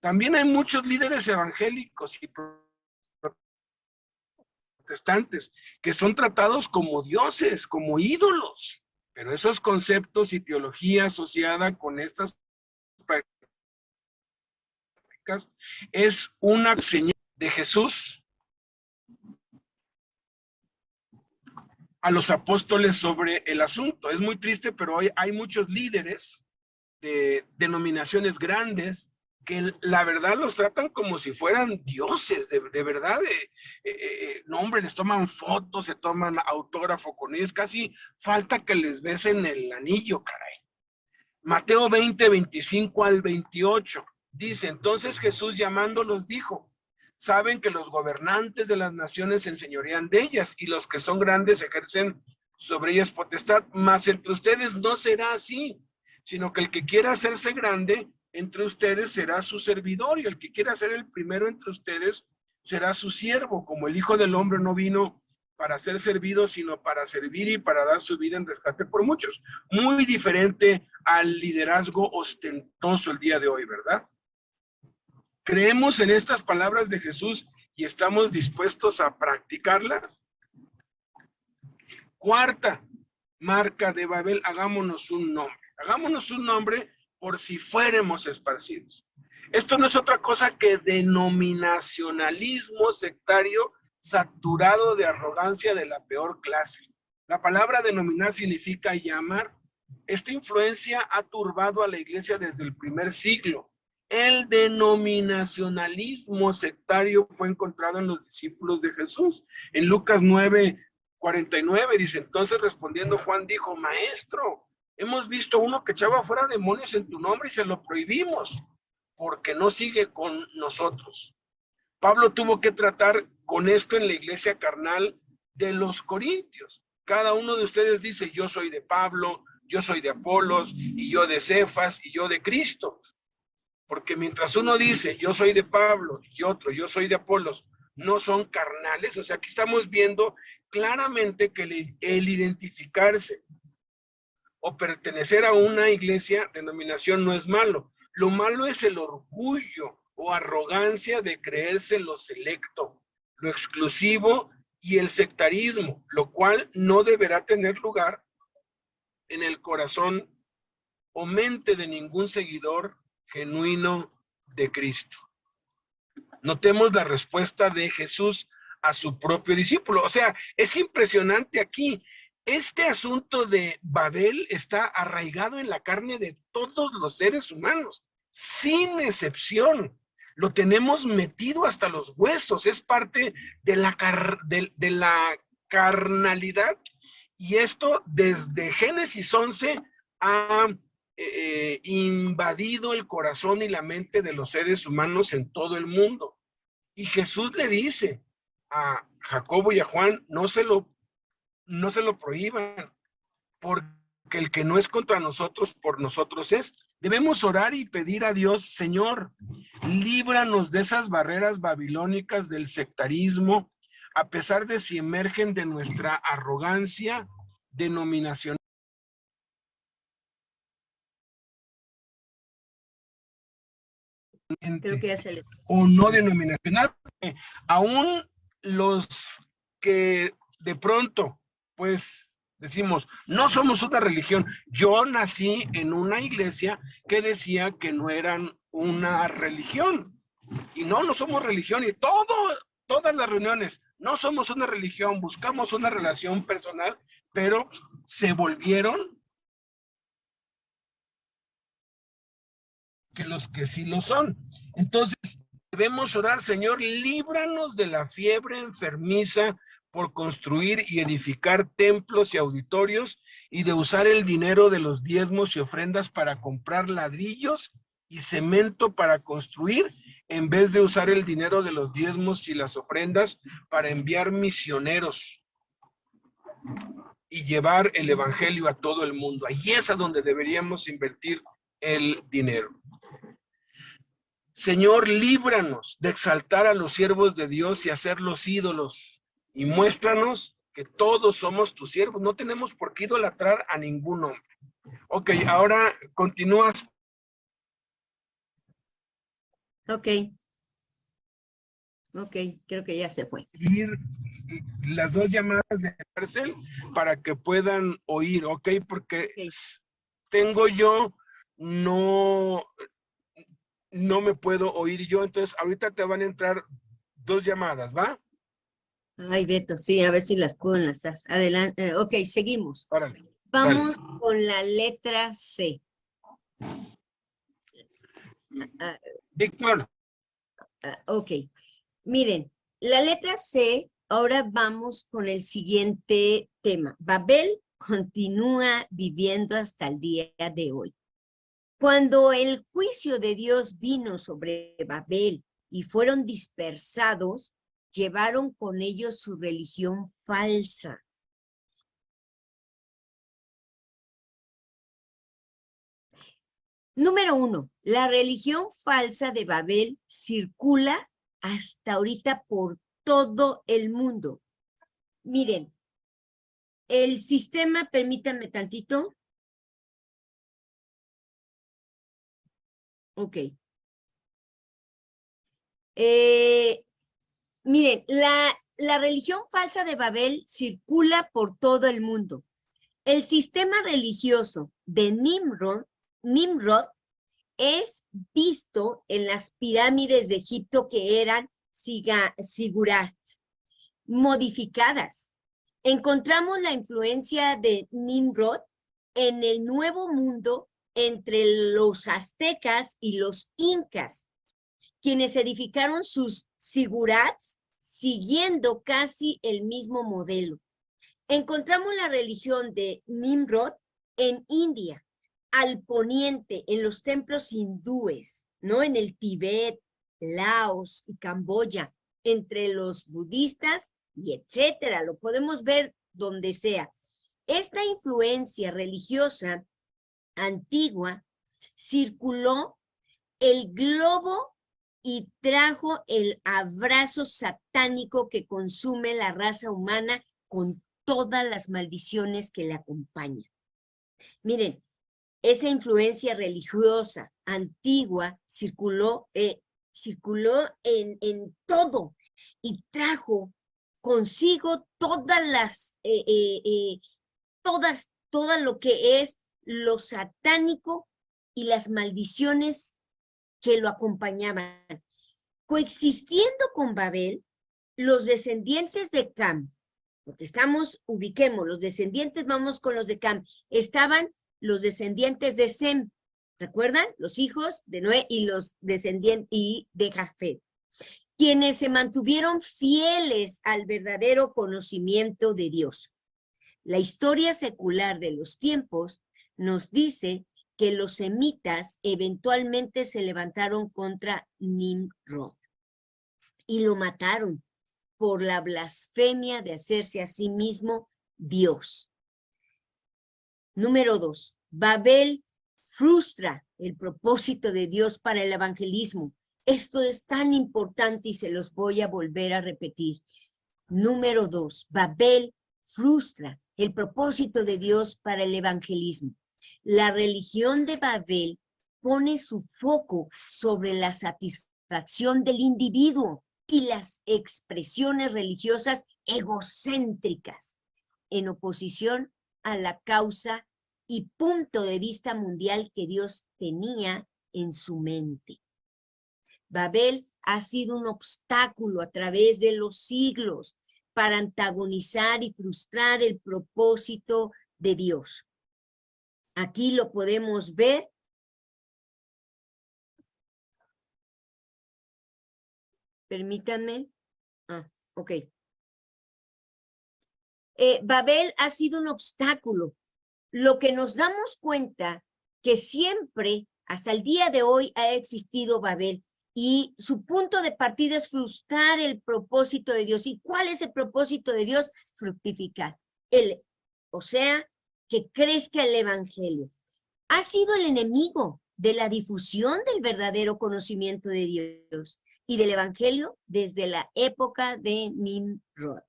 Speaker 1: También hay muchos líderes evangélicos y protestantes que son tratados como dioses, como ídolos. Pero esos conceptos y teología asociada con estas prácticas es una señal de Jesús a los apóstoles sobre el asunto. Es muy triste, pero hoy hay muchos líderes de denominaciones grandes que la verdad los tratan como si fueran dioses, de verdad. No, hombre, les toman fotos, se toman autógrafo con ellos, casi falta que les besen el anillo, caray. Mateo 20, 25 al 28, dice: entonces Jesús llamándolos dijo: saben que los gobernantes de las naciones se enseñorean de ellas, y los que son grandes ejercen sobre ellas potestad, mas entre ustedes no será así, sino que el que quiera hacerse grande entre ustedes será su servidor, y el que quiera ser el primero entre ustedes será su siervo, como el Hijo del Hombre no vino para ser servido, sino para servir y para dar su vida en rescate por muchos. Muy diferente al liderazgo ostentoso el día de hoy, ¿verdad? ¿Creemos en estas palabras de Jesús y estamos dispuestos a practicarlas? Cuarta marca de Babel: hagámonos un nombre. Hagámonos un nombre por si fuéramos esparcidos. Esto no es otra cosa que denominacionalismo sectario saturado de arrogancia de la peor clase. La palabra denominar significa llamar. Esta influencia ha turbado a la iglesia desde el primer siglo. El denominacionalismo sectario fue encontrado en los discípulos de Jesús. En Lucas 9:49 dice: entonces respondiendo Juan dijo: maestro, hemos visto uno que echaba fuera demonios en tu nombre y se lo prohibimos, porque no sigue con nosotros. Pablo tuvo que tratar con esto en la iglesia carnal de los corintios. Cada uno de ustedes dice: yo soy de Pablo, yo soy de Apolos, y yo de Cefas, y yo de Cristo. Porque mientras uno dice yo soy de Pablo y otro yo soy de Apolos, no son carnales. O sea, aquí estamos viendo claramente que el identificarse o pertenecer a una iglesia, denominación, no es malo. Lo malo es el orgullo o arrogancia de creerse lo selecto, lo exclusivo y el sectarismo, lo cual no deberá tener lugar en el corazón o mente de ningún seguidor genuino de Cristo. Notemos la respuesta de Jesús a su propio discípulo. O sea, es impresionante aquí. Este asunto de Babel está arraigado en la carne de todos los seres humanos, sin excepción. Lo tenemos metido hasta los huesos, es parte de la carnalidad. Y esto desde Génesis 11 ha invadido el corazón y la mente de los seres humanos en todo el mundo. Y Jesús le dice a Jacobo y a Juan: no se lo prohíban, porque el que no es contra nosotros, por nosotros es. Debemos orar y pedir a Dios: Señor, líbranos de esas barreras babilónicas del sectarismo, a pesar de si emergen de nuestra arrogancia denominacional o no denominacional. Aún los que de pronto, pues decimos, no somos una religión. Yo nací en una iglesia que decía que no eran una religión. Y no somos religión. Y todas las reuniones, no somos una religión, buscamos una relación personal, pero se volvieron que los que sí lo son. Entonces, debemos orar: Señor, líbranos de la fiebre enfermiza por construir y edificar templos y auditorios, y de usar el dinero de los diezmos y ofrendas para comprar ladrillos y cemento para construir, en vez de usar el dinero de los diezmos y las ofrendas para enviar misioneros y llevar el evangelio a todo el mundo. Ahí es a donde deberíamos invertir el dinero. Señor, líbranos de exaltar a los siervos de Dios y hacerlos ídolos, y muéstranos que todos somos tus siervos. No tenemos por qué idolatrar a ningún hombre. Ok, ahora continúas.
Speaker 2: Ok, creo que ya se fue.
Speaker 1: Ir las dos llamadas de cárcel para que puedan oír, ok, porque tengo yo, no me puedo oír yo, entonces ahorita te van a entrar dos llamadas, ¿va?
Speaker 2: Ay, Beto, sí, a ver si las puedo enlazar. Adelante, ok, seguimos.
Speaker 1: Órale,
Speaker 2: Vamos
Speaker 1: dale.
Speaker 2: con la letra C.
Speaker 1: Víctor.
Speaker 2: Ok, miren, la letra C, ahora vamos con el siguiente tema. Babel continúa viviendo hasta el día de hoy. Cuando el juicio de Dios vino sobre Babel y fueron dispersados, llevaron con ellos su religión falsa. Número 1, la religión falsa de Babel circula hasta ahorita por todo el mundo. Miren, el sistema, permítanme tantito. Ok. Miren, la religión falsa de Babel circula por todo el mundo. El sistema religioso de Nimrod es visto en las pirámides de Egipto que eran sigurats, modificadas. Encontramos la influencia de Nimrod en el Nuevo Mundo entre los aztecas y los incas, quienes edificaron sus sigurats siguiendo casi el mismo modelo. Encontramos la religión de Nimrod en India, al poniente, en los templos hindúes, ¿no? En el Tíbet, Laos y Camboya, entre los budistas y etcétera. Lo podemos ver donde sea. Esta influencia religiosa antigua circuló el globo y trajo el abrazo satánico que consume la raza humana con todas las maldiciones que le acompañan. Miren, esa influencia religiosa antigua circuló en todo y trajo consigo todas las, todo lo que es lo satánico y las maldiciones que lo acompañaban. Coexistiendo con Babel, los descendientes de Cam, porque ubiquemos, los descendientes, vamos con los de Cam, estaban los descendientes de Sem, ¿recuerdan? Los hijos de Noé y los descendientes de Jafet, quienes se mantuvieron fieles al verdadero conocimiento de Dios. La historia secular de los tiempos nos dice que los semitas eventualmente se levantaron contra Nimrod y lo mataron por la blasfemia de hacerse a sí mismo Dios. Número 2, Babel frustra el propósito de Dios para el evangelismo. Esto es tan importante y se los voy a volver a repetir. Número 2, Babel frustra el propósito de Dios para el evangelismo. La religión de Babel pone su foco sobre la satisfacción del individuo y las expresiones religiosas egocéntricas, en oposición a la causa y punto de vista mundial que Dios tenía en su mente. Babel ha sido un obstáculo a través de los siglos para antagonizar y frustrar el propósito de Dios. Aquí lo podemos ver. Permítanme. Ok. Babel ha sido un obstáculo. Lo que nos damos cuenta que siempre Hasta el día de hoy ha existido Babel y su punto de partida es frustrar el propósito de Dios. ¿Y cuál es el propósito de Dios? Fructificar. O sea, que crezca el evangelio. Ha sido el enemigo de la difusión del verdadero conocimiento de Dios y del evangelio desde la época de Nimrod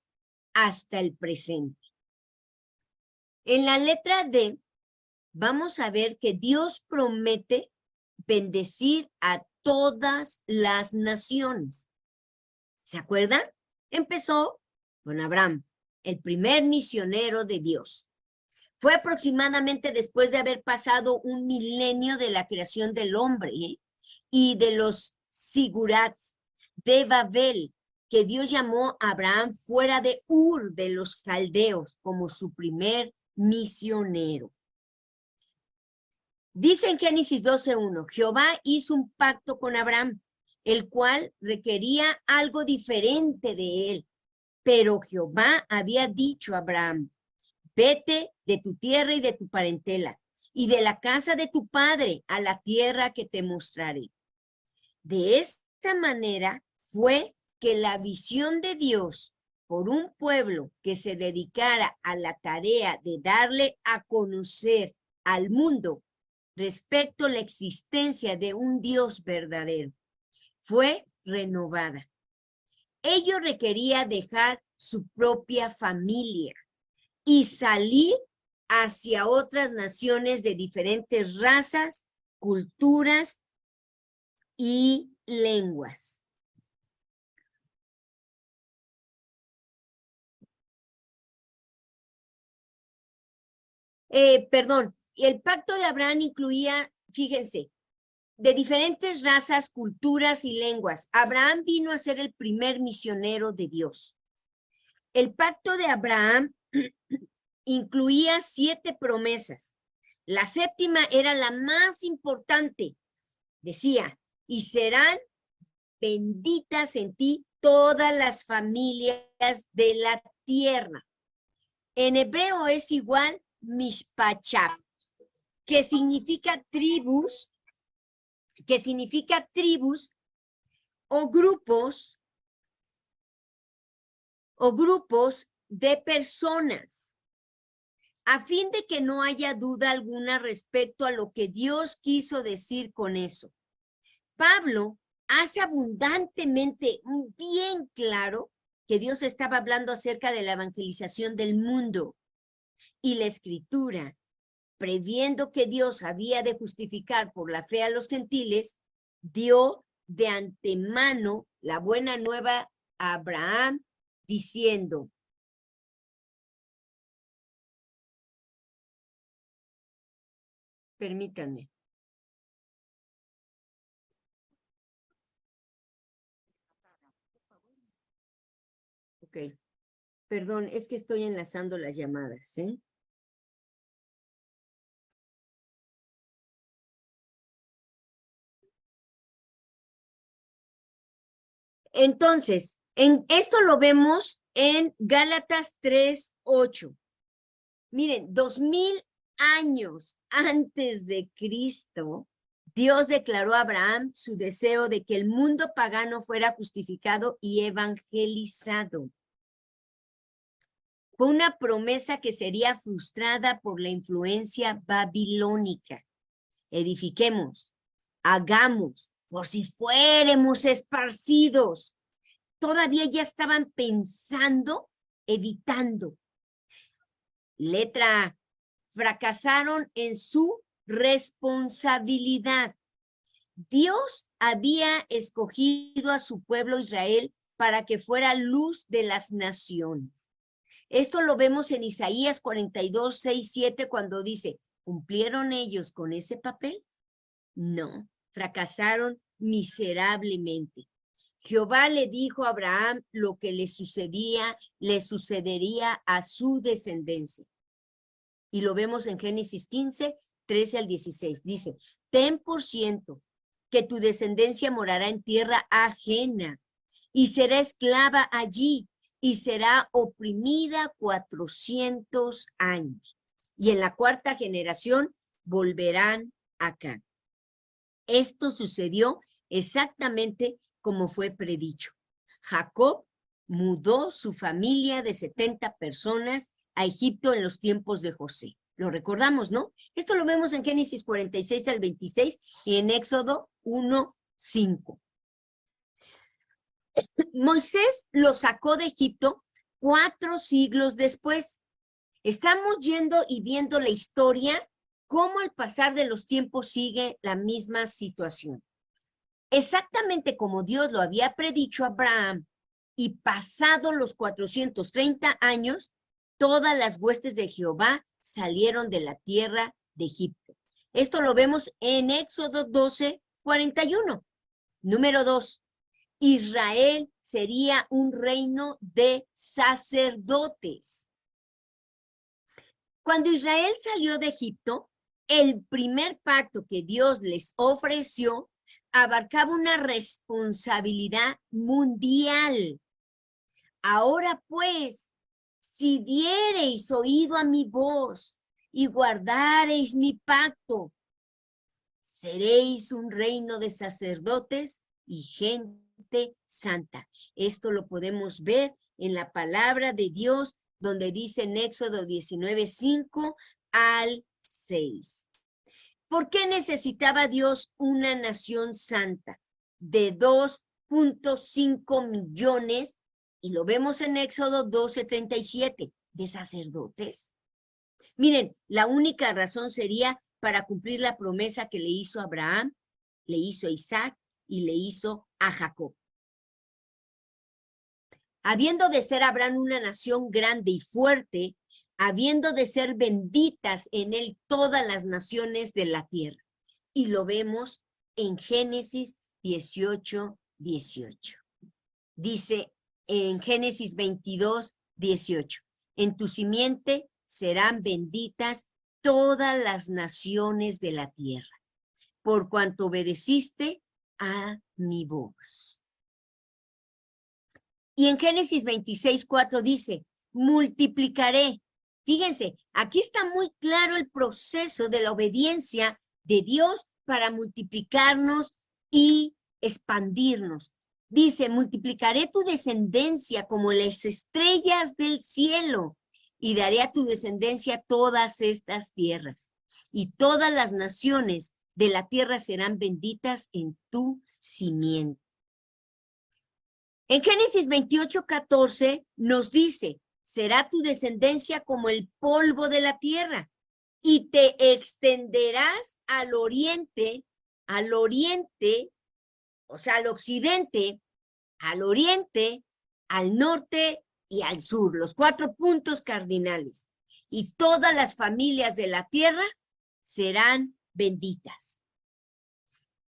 Speaker 2: hasta el presente. En la letra D vamos a ver que Dios promete bendecir a todas las naciones. ¿Se acuerdan? Empezó con Abraham, el primer misionero de Dios. Fue aproximadamente después de haber pasado un milenio de la creación del hombre y de los sigurats de Babel, que Dios llamó a Abraham fuera de Ur de los caldeos como su primer misionero. Dice en Génesis 12:1, Jehová hizo un pacto con Abraham, el cual requería algo diferente de él. Pero Jehová había dicho a Abraham, vete de tu tierra y de tu parentela, y de la casa de tu padre a la tierra que te mostraré. De esta manera fue que la visión de Dios por un pueblo que se dedicara a la tarea de darle a conocer al mundo respecto a la existencia de un Dios verdadero, fue renovada. Ello requería dejar su propia familia y salir hacia otras naciones de diferentes razas, culturas y lenguas. Perdón, el pacto de Abraham incluía, fíjense, de diferentes razas, culturas y lenguas. Abraham vino a ser el primer misionero de Dios. El pacto de Abraham incluía 7 promesas. La séptima era la más importante. Decía, y serán benditas en ti todas las familias de la tierra. En hebreo es igual mishpachah, que significa tribus o grupos de personas, a fin de que no haya duda alguna respecto a lo que Dios quiso decir con eso. Pablo hace abundantemente bien claro que Dios estaba hablando acerca de la evangelización del mundo, y la Escritura, previendo que Dios había de justificar por la fe a los gentiles, dio de antemano la buena nueva a Abraham, diciendo, permítanme. Ok, perdón, es que estoy enlazando las llamadas, ¿eh? Entonces, en esto lo vemos en Gálatas 3:8. Miren, 2000 años antes de Cristo, Dios declaró a Abraham su deseo de que el mundo pagano fuera justificado y evangelizado. Fue una promesa que sería frustrada por la influencia babilónica. Edifiquemos, hagamos, por si fuéramos esparcidos. Todavía ya estaban pensando, evitando. Letra A, fracasaron en su responsabilidad. Dios había escogido a su pueblo Israel para que fuera luz de las naciones. Esto lo vemos en Isaías 42:6-7 cuando dice, ¿cumplieron ellos con ese papel? No, fracasaron miserablemente. Jehová le dijo a Abraham lo que le sucedería a su descendencia. Y lo vemos en Génesis 15:13-16. Dice, ten por ciento que tu descendencia morará en tierra ajena y será esclava allí y será oprimida 400 años. Y en la 4ª generación volverán acá. Esto sucedió exactamente como fue predicho. Jacob mudó su familia de 70 personas a Egipto en los tiempos de José. Lo recordamos, ¿no? Esto lo vemos en Génesis 46 al 26 y en Éxodo 1, 5. Moisés lo sacó de Egipto 4 siglos después. Estamos yendo y viendo la historia, cómo al pasar de los tiempos sigue la misma situación. Exactamente como Dios lo había predicho a Abraham, y pasados los 430 años, todas las huestes de Jehová salieron de la tierra de Egipto. Esto lo vemos en Éxodo 12, 41. Número 2. Israel sería un reino de sacerdotes. Cuando Israel salió de Egipto, el primer pacto que Dios les ofreció abarcaba una responsabilidad mundial. Ahora pues, si diereis oído a mi voz y guardareis mi pacto, seréis un reino de sacerdotes y gente santa. Esto lo podemos ver en la palabra de Dios, donde dice en Éxodo 19, 5 al 6. ¿Por qué necesitaba Dios una nación santa de 2.5 millones? Y lo vemos en Éxodo 12:37, de sacerdotes. Miren, la única razón sería para cumplir la promesa que le hizo a Abraham, le hizo a Isaac y le hizo a Jacob. Habiendo de ser Abraham una nación grande y fuerte, habiendo de ser benditas en él todas las naciones de la tierra. Y lo vemos en Génesis 18, 18. Dice en Génesis 22, 18, en tu simiente serán benditas todas las naciones de la tierra, por cuanto obedeciste a mi voz. Y en Génesis 26, 4 dice, multiplicaré. Fíjense, aquí está muy claro el proceso de la obediencia de Dios para multiplicarnos y expandirnos. Dice, multiplicaré tu descendencia como las estrellas del cielo y daré a tu descendencia todas estas tierras. Y todas las naciones de la tierra serán benditas en tu simiente. En Génesis 28, 14 nos dice, será tu descendencia como el polvo de la tierra y te extenderás al oriente, o sea, al occidente, al oriente, al norte y al sur, los 4 puntos cardinales. Y todas las familias de la tierra serán benditas.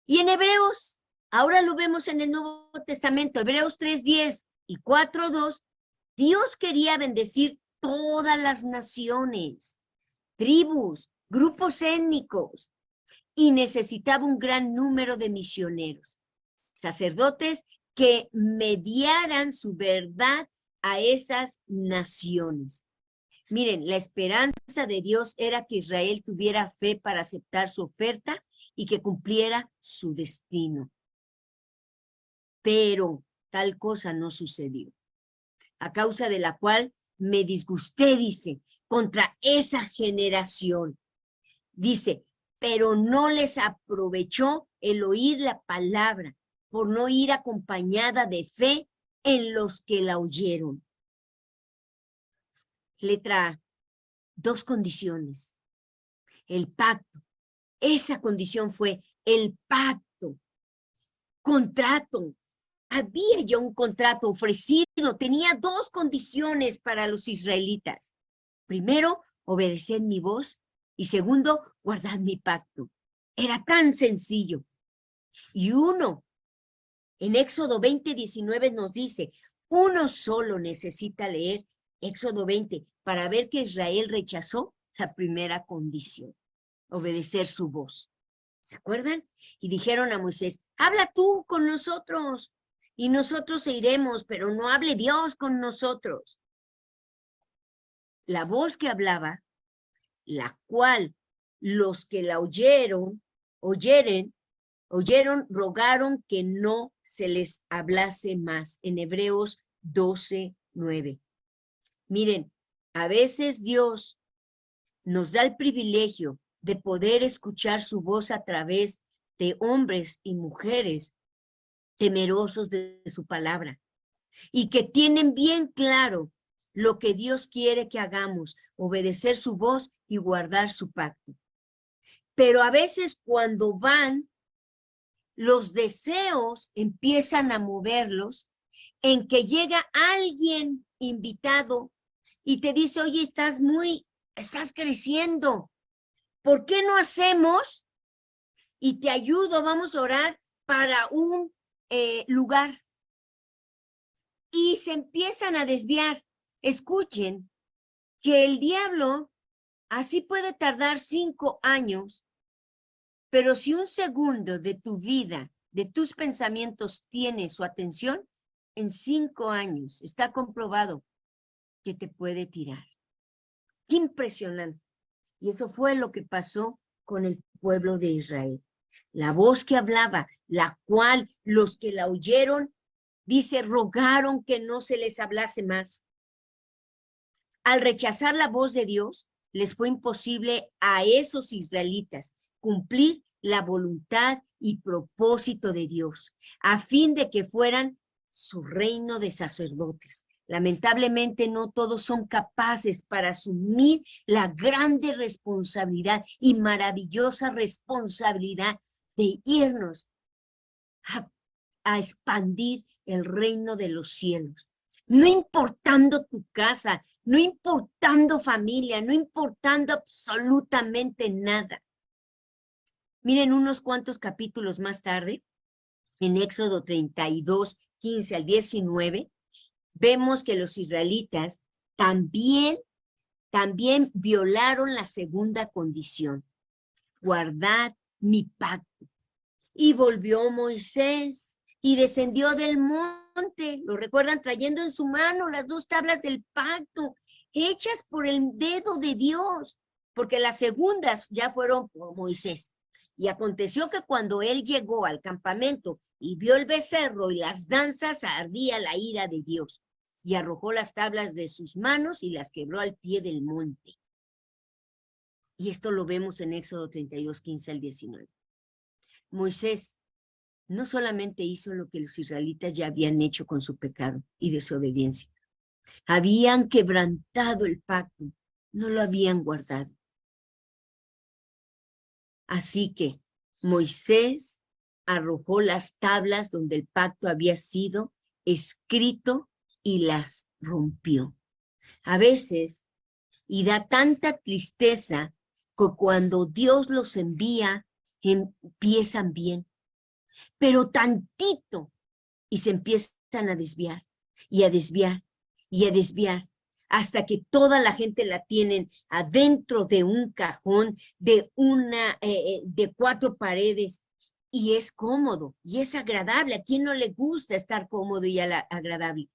Speaker 2: Y en Hebreos, ahora lo vemos en el Nuevo Testamento, Hebreos 3:10 y 4:2, Dios quería bendecir todas las naciones, tribus, grupos étnicos, y necesitaba un gran número de misioneros, sacerdotes que mediaran su verdad a esas naciones. Miren, la esperanza de Dios era que Israel tuviera fe para aceptar su oferta y que cumpliera su destino. Pero tal cosa no sucedió, a causa de la cual me disgusté, dice, contra esa generación. Dice, pero no les aprovechó el oír la palabra, por no ir acompañada de fe en los que la oyeron. Letra A, 2 condiciones. El pacto. Esa condición fue el pacto. Contrato. Había ya un contrato ofrecido. Tenía 2 condiciones para los israelitas. Primero, obedeced mi voz. Y segundo, guardad mi pacto. Era tan sencillo. Y uno, en Éxodo 20:19 nos dice, uno solo necesita leer Éxodo 20 para ver que Israel rechazó la primera condición, obedecer su voz. ¿Se acuerdan? Y dijeron a Moisés, habla tú con nosotros y nosotros iremos, pero no hable Dios con nosotros. La voz que hablaba, la cual los que la oyeren, Oyeron, rogaron que no se les hablase más. En Hebreos 12:9. Miren, a veces Dios nos da el privilegio de poder escuchar su voz a través de hombres y mujeres temerosos de su palabra y que tienen bien claro lo que Dios quiere que hagamos, obedecer su voz y guardar su pacto. Pero a veces cuando van, los deseos empiezan a moverlos en que llega alguien invitado y te dice, oye, estás creciendo, ¿por qué no hacemos? Y te ayudo, vamos a orar para un lugar. Y se empiezan a desviar. Escuchen que el diablo así puede tardar 5 años, pero si un segundo de tu vida, de tus pensamientos tiene su atención, en 5 años está comprobado que te puede tirar. ¡Qué impresionante! Y eso fue lo que pasó con el pueblo de Israel. La voz que hablaba, la cual los que la oyeron, dice, rogaron que no se les hablase más. Al rechazar la voz de Dios, les fue imposible a esos israelitas cumplir la voluntad y propósito de Dios, a fin de que fueran su reino de sacerdotes. Lamentablemente no todos son capaces para asumir la grande responsabilidad y maravillosa responsabilidad de irnos a expandir el reino de los cielos. No importando tu casa, no importando familia, no importando absolutamente nada. Miren unos cuantos capítulos más tarde, en Éxodo 32, 15 al 19, vemos que los israelitas también violaron la segunda condición, guardad mi pacto. Y volvió Moisés y descendió del monte, lo recuerdan, trayendo en su mano las 2 tablas del pacto, hechas por el dedo de Dios, porque las segundas ya fueron por Moisés. Y aconteció que cuando él llegó al campamento y vio el becerro y las danzas, ardía la ira de Dios, y arrojó las tablas de sus manos y las quebró al pie del monte. Y esto lo vemos en Éxodo 32, 15 al 19. Moisés no solamente hizo lo que los israelitas ya habían hecho con su pecado y desobediencia. Habían quebrantado el pacto, no lo habían guardado. Así que Moisés arrojó las tablas donde el pacto había sido escrito y las rompió. A veces, y da tanta tristeza que cuando Dios los envía, empiezan bien, pero tantito y se empiezan a desviar y a desviar y a desviar hasta que toda la gente la tienen adentro de un cajón, de 4 paredes, y es cómodo y es agradable. ¿A quién no le gusta estar cómodo y agradable?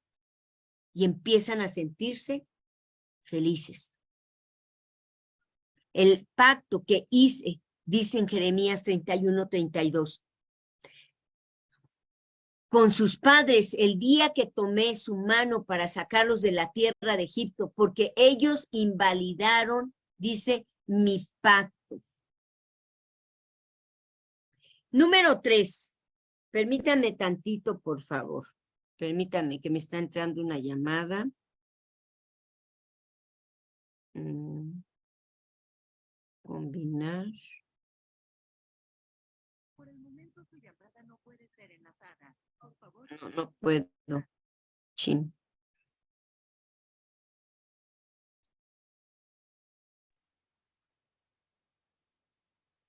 Speaker 2: Y empiezan a sentirse felices. El pacto que hice, dice en Jeremías 31, 32, con sus padres el día que tomé su mano para sacarlos de la tierra de Egipto, porque ellos invalidaron, dice, mi pacto. Número 3, permítame tantito, por favor. Permítame que me está entrando una llamada. Combinar. Por el momento su llamada no puede ser enlazada. Por favor. No puedo. Chin.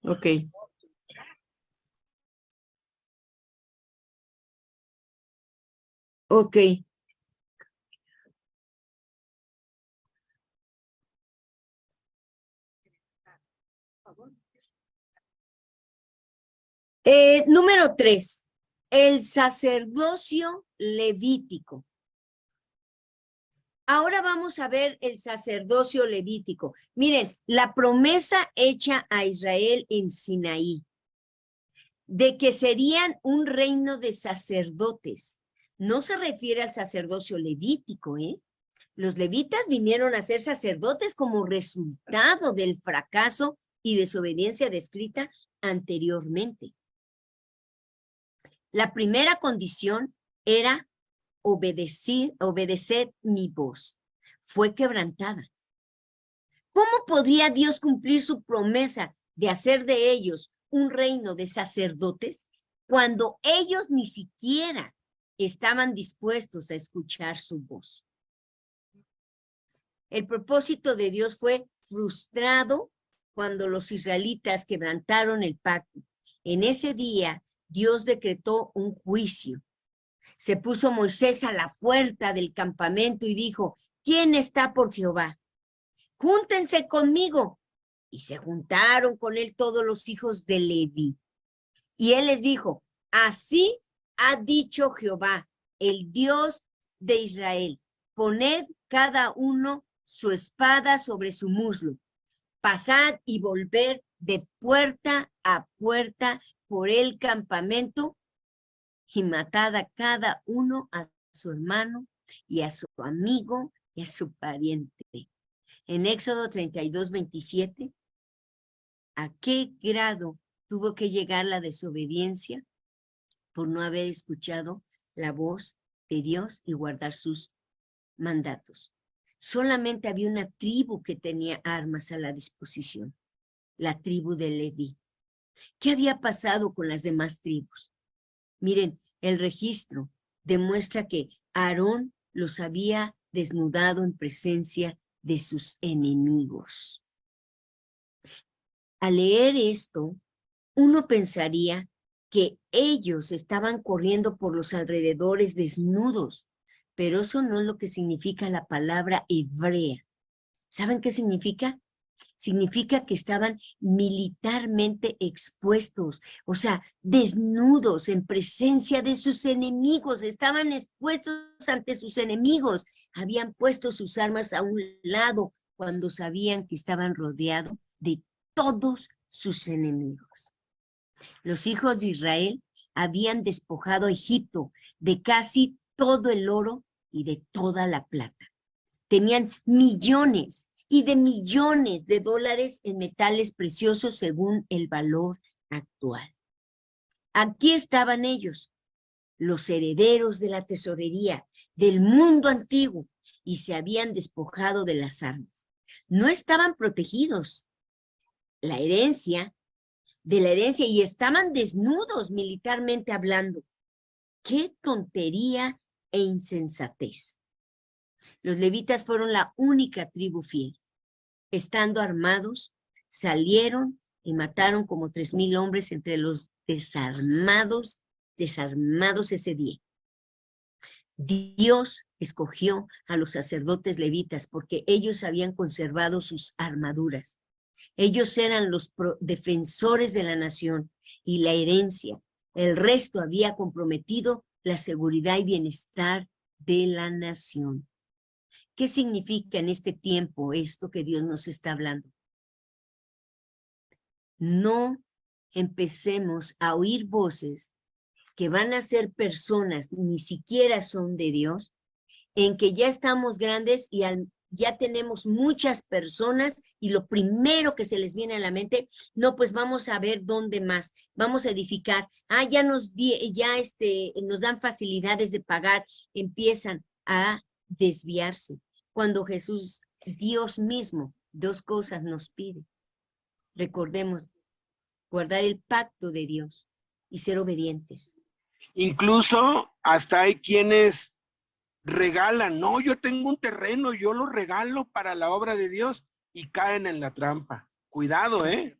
Speaker 2: Ok. Ok. Número 3, el sacerdocio levítico. Ahora vamos a ver el sacerdocio levítico. Miren, la promesa hecha a Israel en Sinaí. de que serían un reino de sacerdotes. No se refiere al sacerdocio levítico, ¿eh? Los levitas vinieron a ser sacerdotes como resultado del fracaso y desobediencia descrita anteriormente. La primera condición era obedecer mi voz. Fue quebrantada. ¿Cómo podría Dios cumplir su promesa de hacer de ellos un reino de sacerdotes cuando ellos ni siquiera estaban dispuestos a escuchar su voz? El propósito de Dios fue frustrado cuando los israelitas quebrantaron el pacto. En ese día, Dios decretó un juicio. Se puso Moisés a la puerta del campamento y dijo, ¿quién está por Jehová? Júntense conmigo. Y se juntaron con él todos los hijos de Leví. Y él les dijo, así ha dicho Jehová, el Dios de Israel, poned cada uno su espada sobre su muslo, pasad y volver de puerta a puerta por el campamento y matad a cada uno a su hermano y a su amigo y a su pariente. En Éxodo 32:27, ¿a qué grado tuvo que llegar la desobediencia por no haber escuchado la voz de Dios y guardar sus mandatos? Solamente había una tribu que tenía armas a la disposición, la tribu de Leví. ¿Qué había pasado con las demás tribus? Miren, el registro demuestra que Aarón los había desnudado en presencia de sus enemigos. Al leer esto, uno pensaría que ellos estaban corriendo por los alrededores desnudos, pero eso no es lo que significa la palabra hebrea. ¿Saben qué significa? Significa que estaban militarmente expuestos, o sea, desnudos en presencia de sus enemigos, estaban expuestos ante sus enemigos, habían puesto sus armas a un lado cuando sabían que estaban rodeados de todos sus enemigos. Los hijos de Israel habían despojado a Egipto de casi todo el oro y de toda la plata. Tenían millones y de millones de dólares en metales preciosos según el valor actual. Aquí estaban ellos, los herederos de la tesorería del mundo antiguo, y se habían despojado de las armas. No estaban protegidos de la herencia y estaban desnudos militarmente hablando. ¡Qué tontería e insensatez! Los levitas fueron la única tribu fiel. Estando armados, salieron y mataron como 3,000 hombres entre los desarmados ese día. Dios escogió a los sacerdotes levitas porque ellos habían conservado sus armaduras. Ellos eran los defensores de la nación y la herencia. El resto había comprometido la seguridad y bienestar de la nación. ¿Qué significa en este tiempo esto que Dios nos está hablando? No empecemos a oír voces que van a ser personas, ni siquiera son de Dios, en que ya estamos grandes y ya tenemos muchas personas y lo primero que se les viene a la mente, no, pues vamos a ver dónde más, vamos a edificar, ya nos dan facilidades de pagar, empiezan a desviarse. Cuando Jesús, Dios mismo, 2 cosas nos pide. Recordemos, guardar el pacto de Dios y ser obedientes.
Speaker 1: Incluso hasta hay quienes regalan, no, yo tengo un terreno, yo lo regalo para la obra de Dios y caen en la trampa. Cuidado, ¿eh?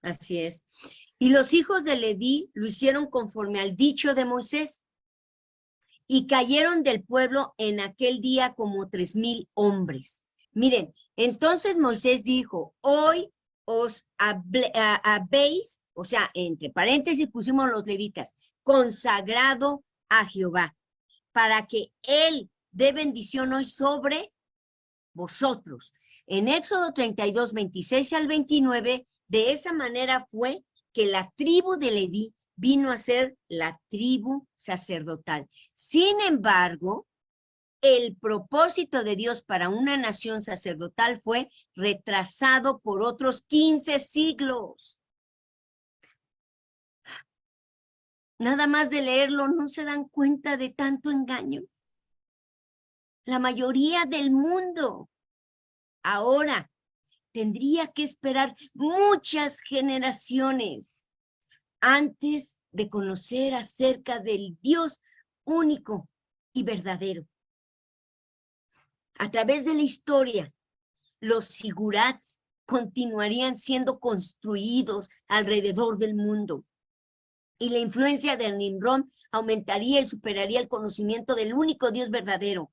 Speaker 2: Así es. Y los hijos de Leví lo hicieron conforme al dicho de Moisés. Y cayeron del pueblo en aquel día como 3,000 hombres. Miren, entonces Moisés dijo, hoy os habéis, o sea, entre paréntesis pusimos los levitas, consagrado a Jehová, para que él dé bendición hoy sobre vosotros. En Éxodo 32, 26 al 29, de esa manera fue que la tribu de Leví vino a ser la tribu sacerdotal. Sin embargo, el propósito de Dios para una nación sacerdotal fue retrasado por otros 15 siglos. Nada más de leerlo, ¿no se dan cuenta de tanto engaño? La mayoría del mundo ahora tendría que esperar muchas generaciones antes de conocer acerca del Dios único y verdadero. A través de la historia, los sigurats continuarían siendo construidos alrededor del mundo. Y la influencia de Nimrod aumentaría y superaría el conocimiento del único Dios verdadero.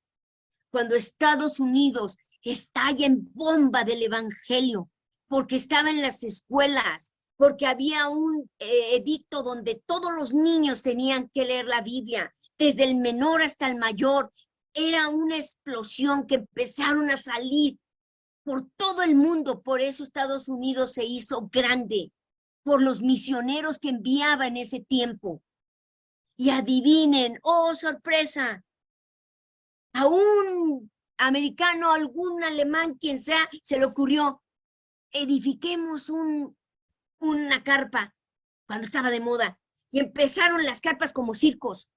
Speaker 2: Cuando Estados Unidos estalla en bomba del evangelio, porque estaba en las escuelas, porque había un edicto donde todos los niños tenían que leer la Biblia, desde el menor hasta el mayor, era una explosión que empezaron a salir por todo el mundo. Por eso Estados Unidos se hizo grande, por los misioneros que enviaba en ese tiempo. Y adivinen, oh sorpresa, a un americano, algún alemán, quien sea, se le ocurrió, edifiquemos una carpa, cuando estaba de moda, y empezaron las carpas como circos.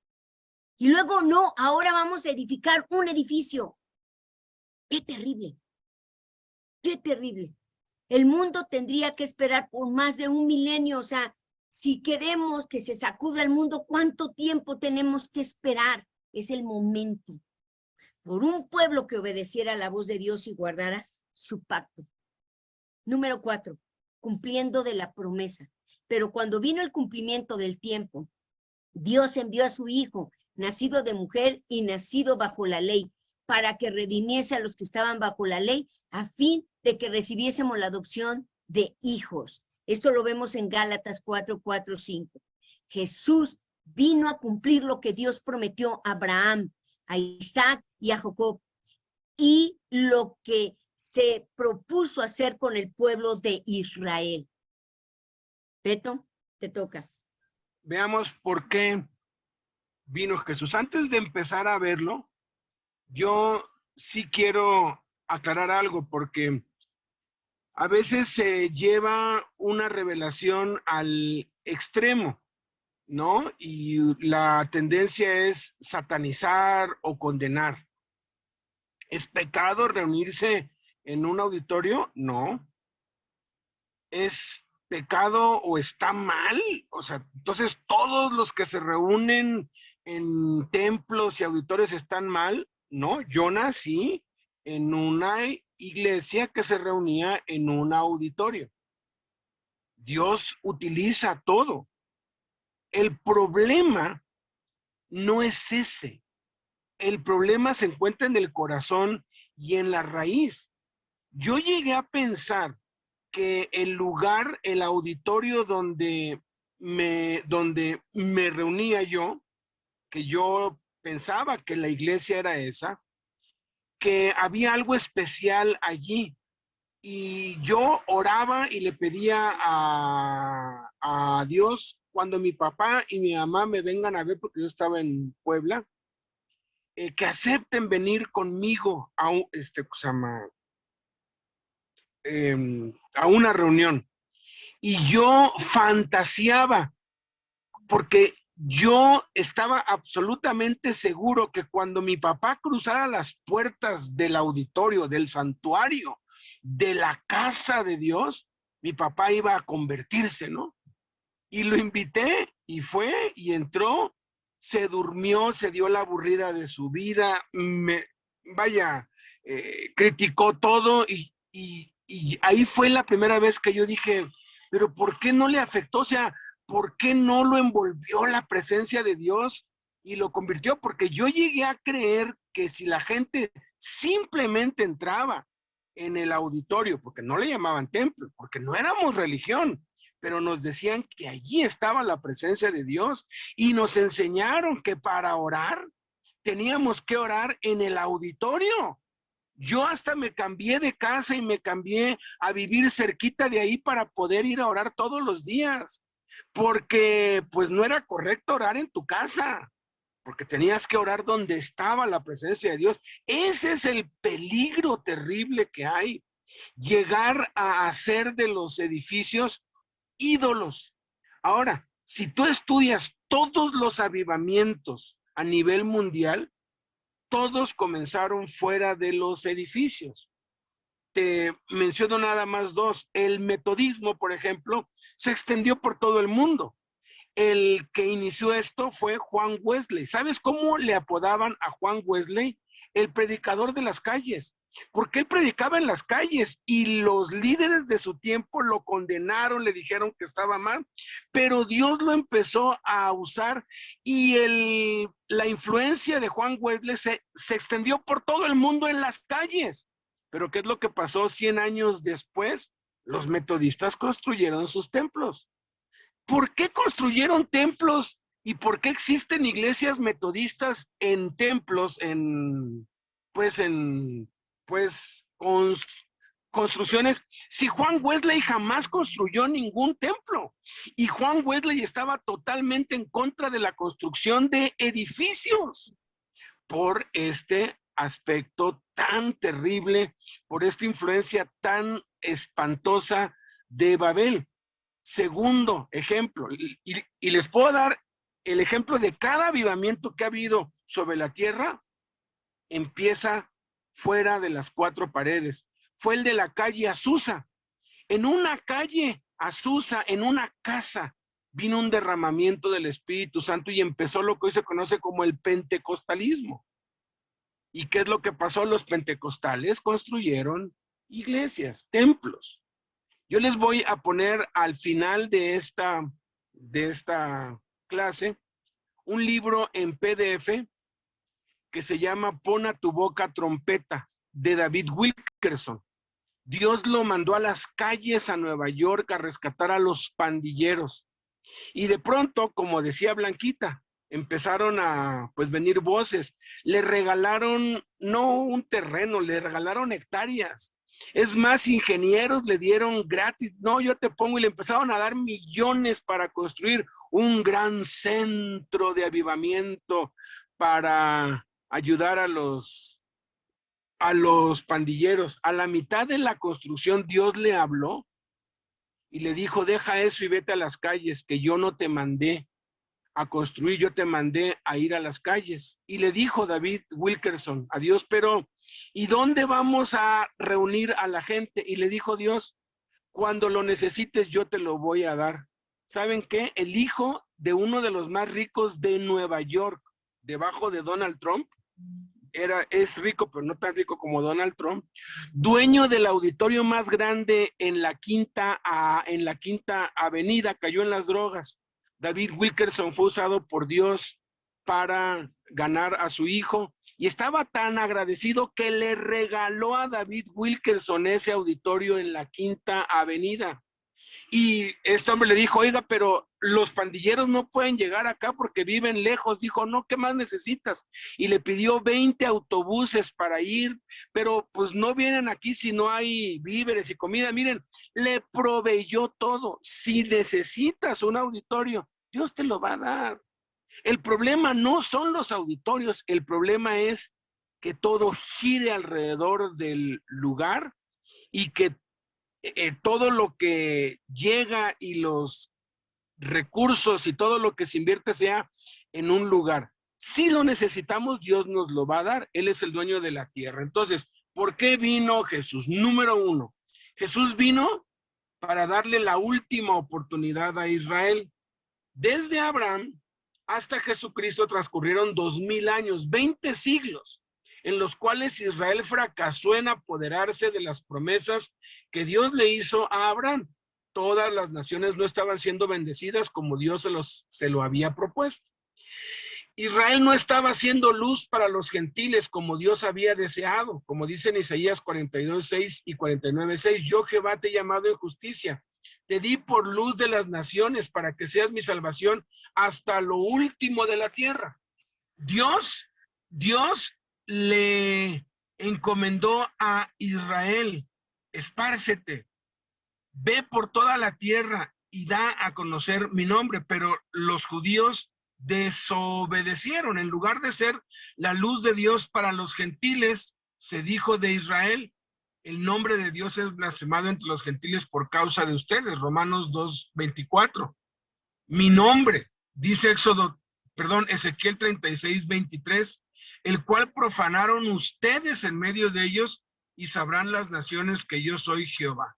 Speaker 2: Y luego, no, ahora vamos a edificar un edificio. ¡Qué terrible! ¡Qué terrible! El mundo tendría que esperar por más de 1 milenio, o sea, si queremos que se sacuda el mundo, ¿cuánto tiempo tenemos que esperar? Es el momento. Por un pueblo que obedeciera la voz de Dios y guardara su pacto. Número 4, cumpliendo de la promesa. Pero cuando vino el cumplimiento del tiempo, Dios envió a su Hijo, nacido de mujer y nacido bajo la ley, para que redimiese a los que estaban bajo la ley, a fin de que recibiésemos la adopción de hijos. Esto lo vemos en Gálatas 4:4-5. Jesús vino a cumplir lo que Dios prometió a Abraham, a Isaac y a Jacob, y lo que se propuso hacer con el pueblo de Israel. Beto, te toca.
Speaker 1: Veamos por qué vino Jesús. Antes de empezar a verlo, yo sí quiero aclarar algo, porque a veces se lleva una revelación al extremo, ¿no? Y la tendencia es satanizar o condenar. ¿Es pecado reunirse en un auditorio? No. ¿Es pecado o está mal? O sea, entonces todos los que se reúnen en templos y auditorios están mal. No, yo nací en una iglesia que se reunía en un auditorio. Dios utiliza todo. El problema no es ese. El problema se encuentra en el corazón y en la raíz. Yo llegué a pensar que el lugar, el auditorio donde me reunía yo, que yo pensaba que la iglesia era esa, que había algo especial allí. Y yo oraba y le pedía a Dios, cuando mi papá y mi mamá me vengan a ver, porque yo estaba en Puebla, que acepten venir conmigo a una reunión. Y yo fantaseaba, porque yo estaba absolutamente seguro que cuando mi papá cruzara las puertas del auditorio, del santuario, de la casa de Dios, mi papá iba a convertirse, ¿no? Y lo invité y fue y entró, se durmió, se dio la aburrida de su vida, criticó todo y ahí fue la primera vez que yo dije, pero ¿por qué no le afectó? O sea, ¿por qué no lo envolvió la presencia de Dios y lo convirtió? Porque yo llegué a creer que si la gente simplemente entraba en el auditorio, porque no le llamaban templo, porque no éramos religión, pero nos decían que allí estaba la presencia de Dios y nos enseñaron que para orar teníamos que orar en el auditorio. Yo hasta me cambié de casa y me cambié a vivir cerquita de ahí para poder ir a orar todos los días. porque pues no era correcto orar en tu casa, porque tenías que orar donde estaba la presencia de Dios. Ese es el peligro terrible que hay, llegar a hacer de los edificios ídolos. Ahora, si tú estudias todos los avivamientos a nivel mundial, todos comenzaron fuera de los edificios. Te menciono nada más dos. El metodismo, por ejemplo, se extendió por todo el mundo. El que inició esto fue Juan Wesley. ¿Sabes cómo le apodaban a Juan Wesley? El predicador de las calles, porque él predicaba en las calles y los líderes de su tiempo lo condenaron, le dijeron que estaba mal, pero Dios lo empezó a usar y la influencia de Juan Wesley se extendió por todo el mundo en las calles. Pero ¿qué es lo que pasó 100 años después? Los metodistas construyeron sus templos. ¿Por qué construyeron templos y por qué existen iglesias metodistas en templos, pues, construcciones? Si Juan Wesley jamás construyó ningún templo y Juan Wesley estaba totalmente en contra de la construcción de edificios por este aspecto tan terrible, por esta influencia tan espantosa de Babel. Segundo ejemplo, y les puedo dar el ejemplo de cada avivamiento que ha habido sobre la tierra, empieza fuera de las cuatro paredes. Fue el de la calle Azusa. En una calle Azusa, en una casa, vino un derramamiento del Espíritu Santo y empezó lo que hoy se conoce como el pentecostalismo. ¿Y qué es lo que pasó? Los pentecostales construyeron iglesias, templos. Yo les voy a poner al final de esta clase un libro en PDF que se llama Pon a tu boca trompeta, de David Wilkerson. Dios lo mandó a las calles a Nueva York a rescatar a los pandilleros. Y de pronto, como decía Blanquita, empezaron a pues venir voces. Le regalaron no un terreno, le regalaron hectáreas. Es más, ingenieros le dieron gratis. No, yo te pongo, y le empezaron a dar millones para construir un gran centro de avivamiento para ayudar a los pandilleros. A la mitad de la construcción Dios le habló y le dijo: deja eso y vete a las calles, que yo no te mandé a construir, yo te mandé a ir a las calles. Y le dijo David Wilkerson a Dios: pero ¿y dónde vamos a reunir a la gente? Y le dijo Dios: cuando lo necesites yo te lo voy a dar. ¿Saben qué? El hijo de uno de los más ricos de Nueva York, debajo de Donald Trump, es rico, pero no tan rico como Donald Trump, dueño del auditorio más grande en la Quinta Avenida, cayó en las drogas. David Wilkerson fue usado por Dios para ganar a su hijo y estaba tan agradecido que le regaló a David Wilkerson ese auditorio en la Quinta Avenida. Y este hombre le dijo: oiga, pero los pandilleros no pueden llegar acá porque viven lejos. Dijo: no, ¿qué más necesitas? Y le pidió 20 autobuses para ir, pero pues no vienen aquí si no hay víveres y comida. Miren, le proveyó todo. Si necesitas un auditorio, Dios te lo va a dar. El problema no son los auditorios, el problema es que todo gire alrededor del lugar y que todo lo que llega y los recursos y todo lo que se invierte sea en un lugar. Si lo necesitamos, Dios nos lo va a dar. Él es el dueño de la tierra. Entonces, ¿por qué vino Jesús? Número uno, Jesús vino para darle la última oportunidad a Israel. Desde Abraham hasta Jesucristo transcurrieron 2000 años, 20 siglos, en los cuales Israel fracasó en apoderarse de las promesas que Dios le hizo a Abraham. Todas las naciones no estaban siendo bendecidas como Dios se lo había propuesto. Israel no estaba haciendo luz para los gentiles como Dios había deseado, como dicen Isaías 42:6 y 49:6. Yo, Jehová, te he llamado en justicia, te di por luz de las naciones para que seas mi salvación hasta lo último de la tierra. Dios le encomendó a Israel: espárcete, ve por toda la tierra y da a conocer mi nombre, pero los judíos desobedecieron. En lugar de ser la luz de Dios para los gentiles, se dijo de Israel, el nombre de Dios es blasfemado entre los gentiles por causa de ustedes. Romanos 2:24. Mi nombre, dice Ezequiel 36:23, el cual profanaron ustedes en medio de ellos, y sabrán las naciones que yo soy Jehová.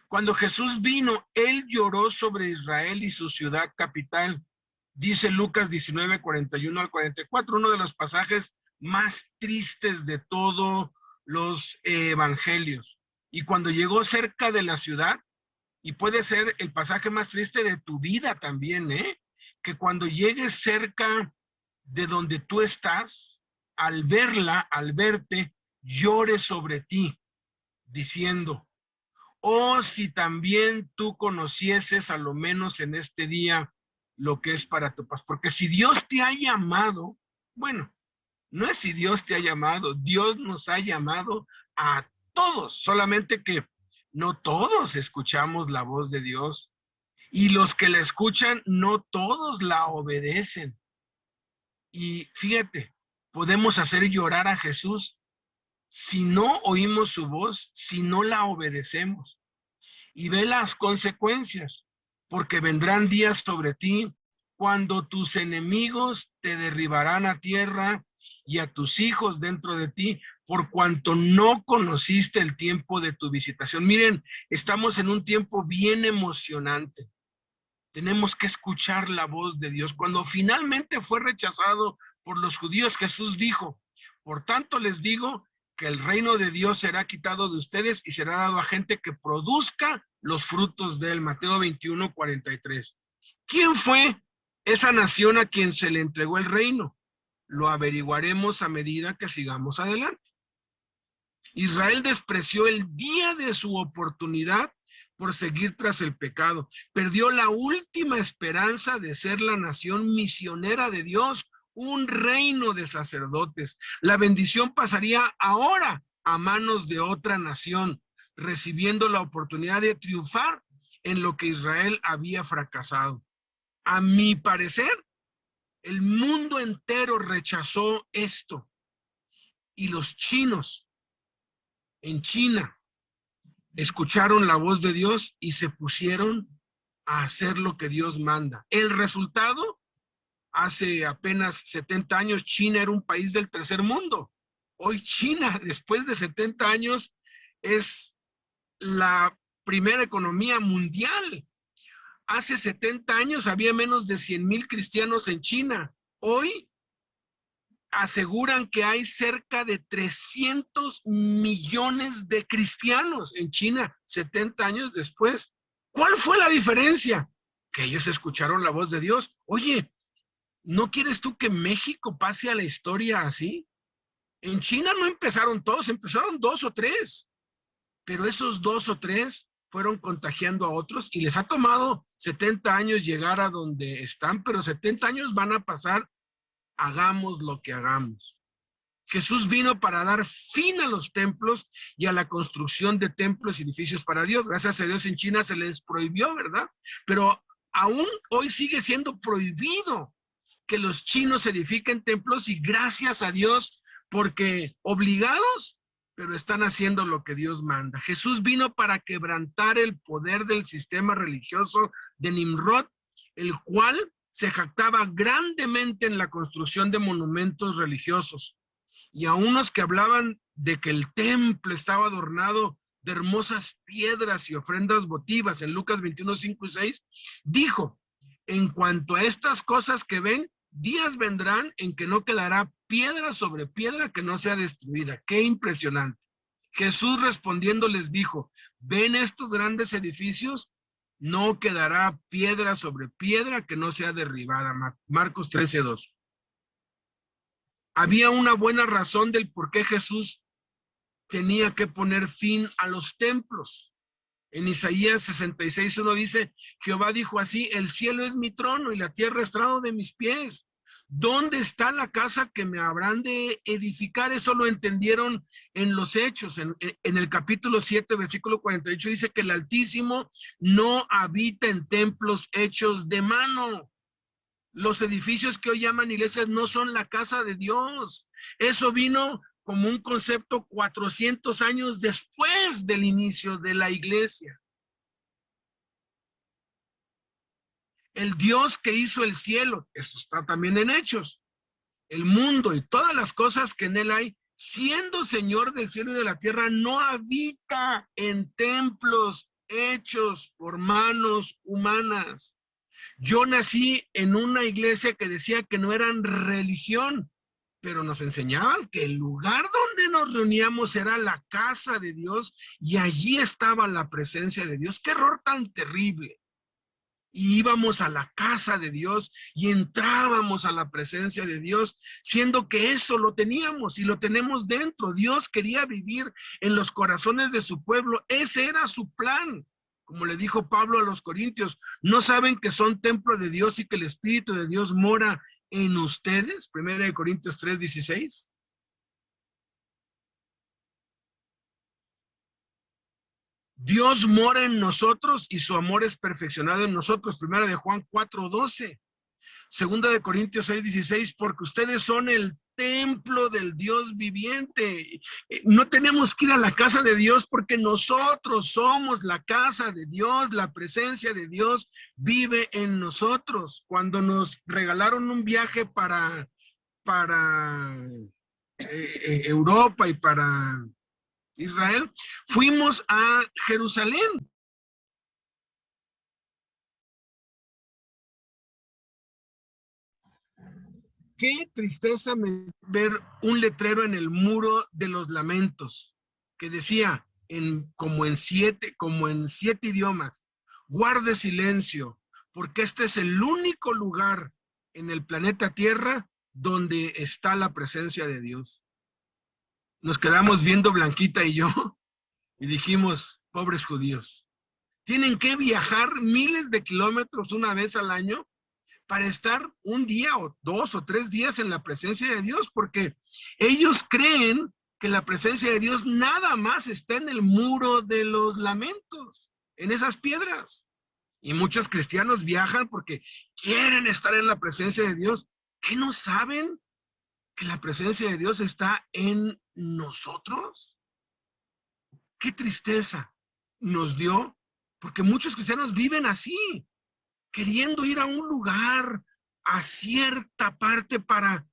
Speaker 1: Cuando Jesús vino, él lloró sobre Israel y su ciudad capital. Dice Lucas 19:41 al 44, uno de los pasajes más tristes de todos los evangelios. Y cuando llegó cerca de la ciudad, y puede ser el pasaje más triste de tu vida también, que cuando llegues cerca de donde tú estás, al verla, al verte, llore sobre ti, diciendo, oh, si también tú conocieses a lo menos en este día lo que es para tu paz. Porque si Dios te ha llamado, bueno, no es si Dios te ha llamado, Dios nos ha llamado a todos, solamente que no todos escuchamos la voz de Dios, y los que la escuchan, no todos la obedecen. Y fíjate, podemos hacer llorar a Jesús si no oímos su voz, si no la obedecemos. Y ve las consecuencias, porque vendrán días sobre ti cuando tus enemigos te derribarán a tierra y a tus hijos dentro de ti, por cuanto no conociste el tiempo de tu visitación. Miren, estamos en un tiempo bien emocionante. Tenemos que escuchar la voz de Dios. Cuando finalmente fue rechazado por los judíos, Jesús dijo, por tanto les digo que el reino de Dios será quitado de ustedes y será dado a gente que produzca los frutos de él. Mateo 21:43. ¿Quién fue esa nación a quien se le entregó el reino? Lo averiguaremos a medida que sigamos adelante. Israel despreció el día de su oportunidad por seguir tras el pecado. Perdió la última esperanza de ser la nación misionera de Dios, un reino de sacerdotes. La bendición pasaría ahora a manos de otra nación, recibiendo la oportunidad de triunfar en lo que Israel había fracasado. A mi parecer, el mundo entero rechazó esto. Y los chinos en China escucharon la voz de Dios y se pusieron a hacer lo que Dios manda. El resultado, hace apenas 70 años, China era un país del tercer mundo. Hoy China, después de 70 años, es la primera economía mundial. Hace 70 años había menos de 100,000 cristianos en China. Hoy aseguran que hay cerca de 300 millones de cristianos en China 70 años después. ¿Cuál fue la diferencia? Que ellos escucharon la voz de Dios. Oye, ¿no quieres tú que México pase a la historia así? En China no empezaron todos, empezaron 2 o 3, pero esos 2 o 3 fueron contagiando a otros y les ha tomado 70 años llegar a donde están, pero 70 años van a pasar, hagamos lo que hagamos. Jesús vino para dar fin a los templos y a la construcción de templos y edificios para Dios. Gracias a Dios en China se les prohibió, ¿verdad? Pero aún hoy sigue siendo prohibido que los chinos edifiquen templos, y gracias a Dios, porque obligados, pero están haciendo lo que Dios manda. Jesús vino para quebrantar el poder del sistema religioso de Nimrod, el cual se jactaba grandemente en la construcción de monumentos religiosos. Y a unos que hablaban de que el templo estaba adornado de hermosas piedras y ofrendas votivas, en Lucas 21, 5 y 6, dijo, en cuanto a estas cosas que ven, días vendrán en que no quedará piedra sobre piedra que no sea destruida. ¡Qué impresionante! Jesús respondiendo les dijo, ¿ven estos grandes edificios? No quedará piedra sobre piedra que no sea derribada. Marcos 13:2. Había una buena razón del por qué Jesús tenía que poner fin a los templos. En Isaías 66:1 dice, Jehová dijo así, el cielo es mi trono y la tierra estrado de mis pies. ¿Dónde está la casa que me habrán de edificar? Eso lo entendieron en los Hechos. En el capítulo 7, versículo 48, dice que el Altísimo no habita en templos hechos de mano. Los edificios que hoy llaman iglesias no son la casa de Dios. Eso vino como un concepto 400 años después del inicio de la iglesia. El Dios que hizo el cielo, esto está también en Hechos, el mundo y todas las cosas que en él hay, siendo Señor del cielo y de la tierra, no habita en templos hechos por manos humanas. Yo nací en una iglesia que decía que no eran religión, pero nos enseñaban que el lugar donde nos reuníamos era la casa de Dios y allí estaba la presencia de Dios. ¡Qué error tan terrible! Y íbamos a la casa de Dios y entrábamos a la presencia de Dios, siendo que eso lo teníamos y lo tenemos dentro. Dios quería vivir en los corazones de su pueblo. Ese era su plan. Como le dijo Pablo a los Corintios, ¿no saben que son templo de Dios y que el Espíritu de Dios mora en ustedes? 1 Corintios 3:16. Dios mora en nosotros y su amor es perfeccionado en nosotros. 1 de Juan 4:12. 2 de Corintios 6:16, porque ustedes son el templo del Dios viviente. No tenemos que ir a la casa de Dios porque nosotros somos la casa de Dios, la presencia de Dios vive en nosotros. Cuando nos regalaron un viaje para Europa y para Israel, fuimos a Jerusalén. Qué tristeza ver un letrero en el muro de los lamentos que decía como en siete idiomas: guarde silencio, porque este es el único lugar en el planeta Tierra donde está la presencia de Dios. Nos quedamos viendo Blanquita y yo y dijimos, pobres judíos, tienen que viajar miles de kilómetros una vez al año para estar un día o 2 o 3 días en la presencia de Dios, porque ellos creen que la presencia de Dios nada más está en el muro de los lamentos, en esas piedras. Y muchos cristianos viajan porque quieren estar en la presencia de Dios. ¿Qué no saben que la presencia de Dios está en nosotros? Qué tristeza nos dio, porque muchos cristianos viven así, queriendo ir a un lugar, a cierta parte para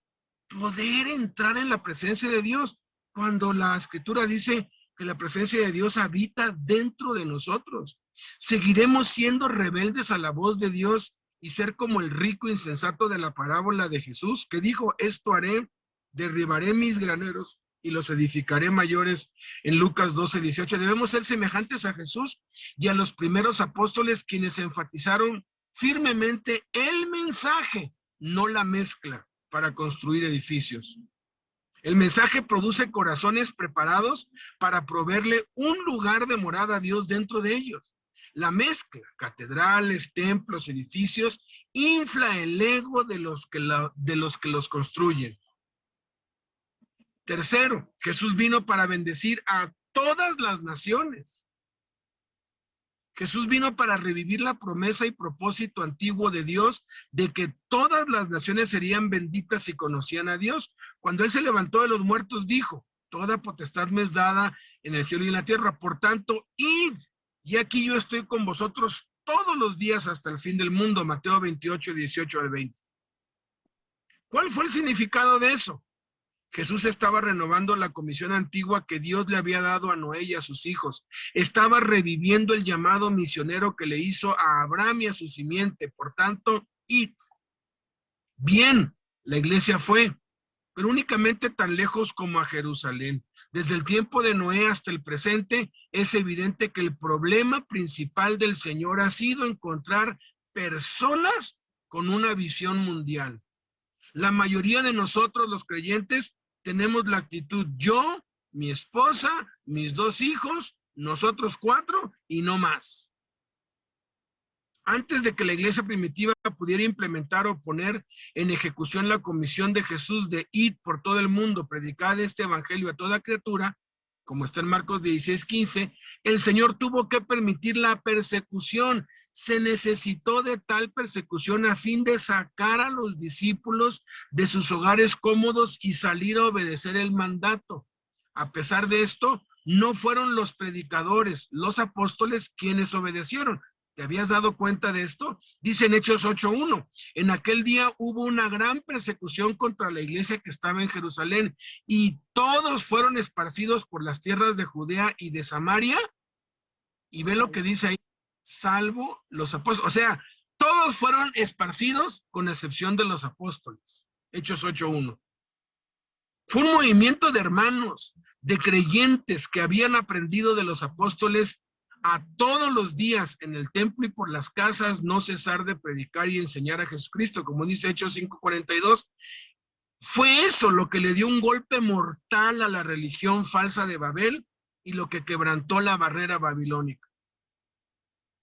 Speaker 1: poder entrar en la presencia de Dios, cuando la Escritura dice que la presencia de Dios habita dentro de nosotros. ¿Seguiremos siendo rebeldes a la voz de Dios y ser como el rico insensato de la parábola de Jesús, que dijo, esto haré, derribaré mis graneros y los edificaré mayores, en Lucas 12:18? Debemos ser semejantes a Jesús y a los primeros apóstoles, quienes enfatizaron firmemente el mensaje, no la mezcla, para construir edificios. El mensaje produce corazones preparados para proveerle un lugar de morada a Dios dentro de ellos. La mezcla, catedrales, templos, edificios, infla el ego de los que los construyen. Tercero, Jesús vino para bendecir a todas las naciones. Jesús vino para revivir la promesa y propósito antiguo de Dios de que todas las naciones serían benditas si conocían a Dios. Cuando Él se levantó de los muertos, dijo, toda potestad me es dada en el cielo y en la tierra. Por tanto, id, y aquí yo estoy con vosotros todos los días hasta el fin del mundo. Mateo 28:18-20. ¿Cuál fue el significado de eso? Jesús estaba renovando la comisión antigua que Dios le había dado a Noé y a sus hijos. Estaba reviviendo el llamado misionero que le hizo a Abraham y a su simiente. Por tanto, id. Bien, la iglesia fue, pero únicamente tan lejos como a Jerusalén. Desde el tiempo de Noé hasta el presente, es evidente que el problema principal del Señor ha sido encontrar personas con una visión mundial. La mayoría de nosotros, los creyentes, tenemos la actitud, yo, mi esposa, mis 2 hijos, nosotros 4 y no más. Antes de que la iglesia primitiva pudiera implementar o poner en ejecución la comisión de Jesús de ir por todo el mundo, predicar este evangelio a toda criatura, como está en Marcos 16:15, el Señor tuvo que permitir la persecución. Se necesitó de tal persecución a fin de sacar a los discípulos de sus hogares cómodos y salir a obedecer el mandato. A pesar de esto, no fueron los predicadores, los apóstoles quienes obedecieron. ¿Te habías dado cuenta de esto? Dice en Hechos 8:1, en aquel día hubo una gran persecución contra la iglesia que estaba en Jerusalén y todos fueron esparcidos por las tierras de Judea y de Samaria. Y ve lo que dice ahí, salvo los apóstoles. O sea, todos fueron esparcidos con excepción de los apóstoles. Hechos 8:1. Fue un movimiento de hermanos, de creyentes que habían aprendido de los apóstoles a todos los días en el templo y por las casas no cesar de predicar y enseñar a Jesucristo, como dice Hechos 5:42. Fue eso lo que le dio un golpe mortal a la religión falsa de Babel y lo que quebrantó la barrera babilónica.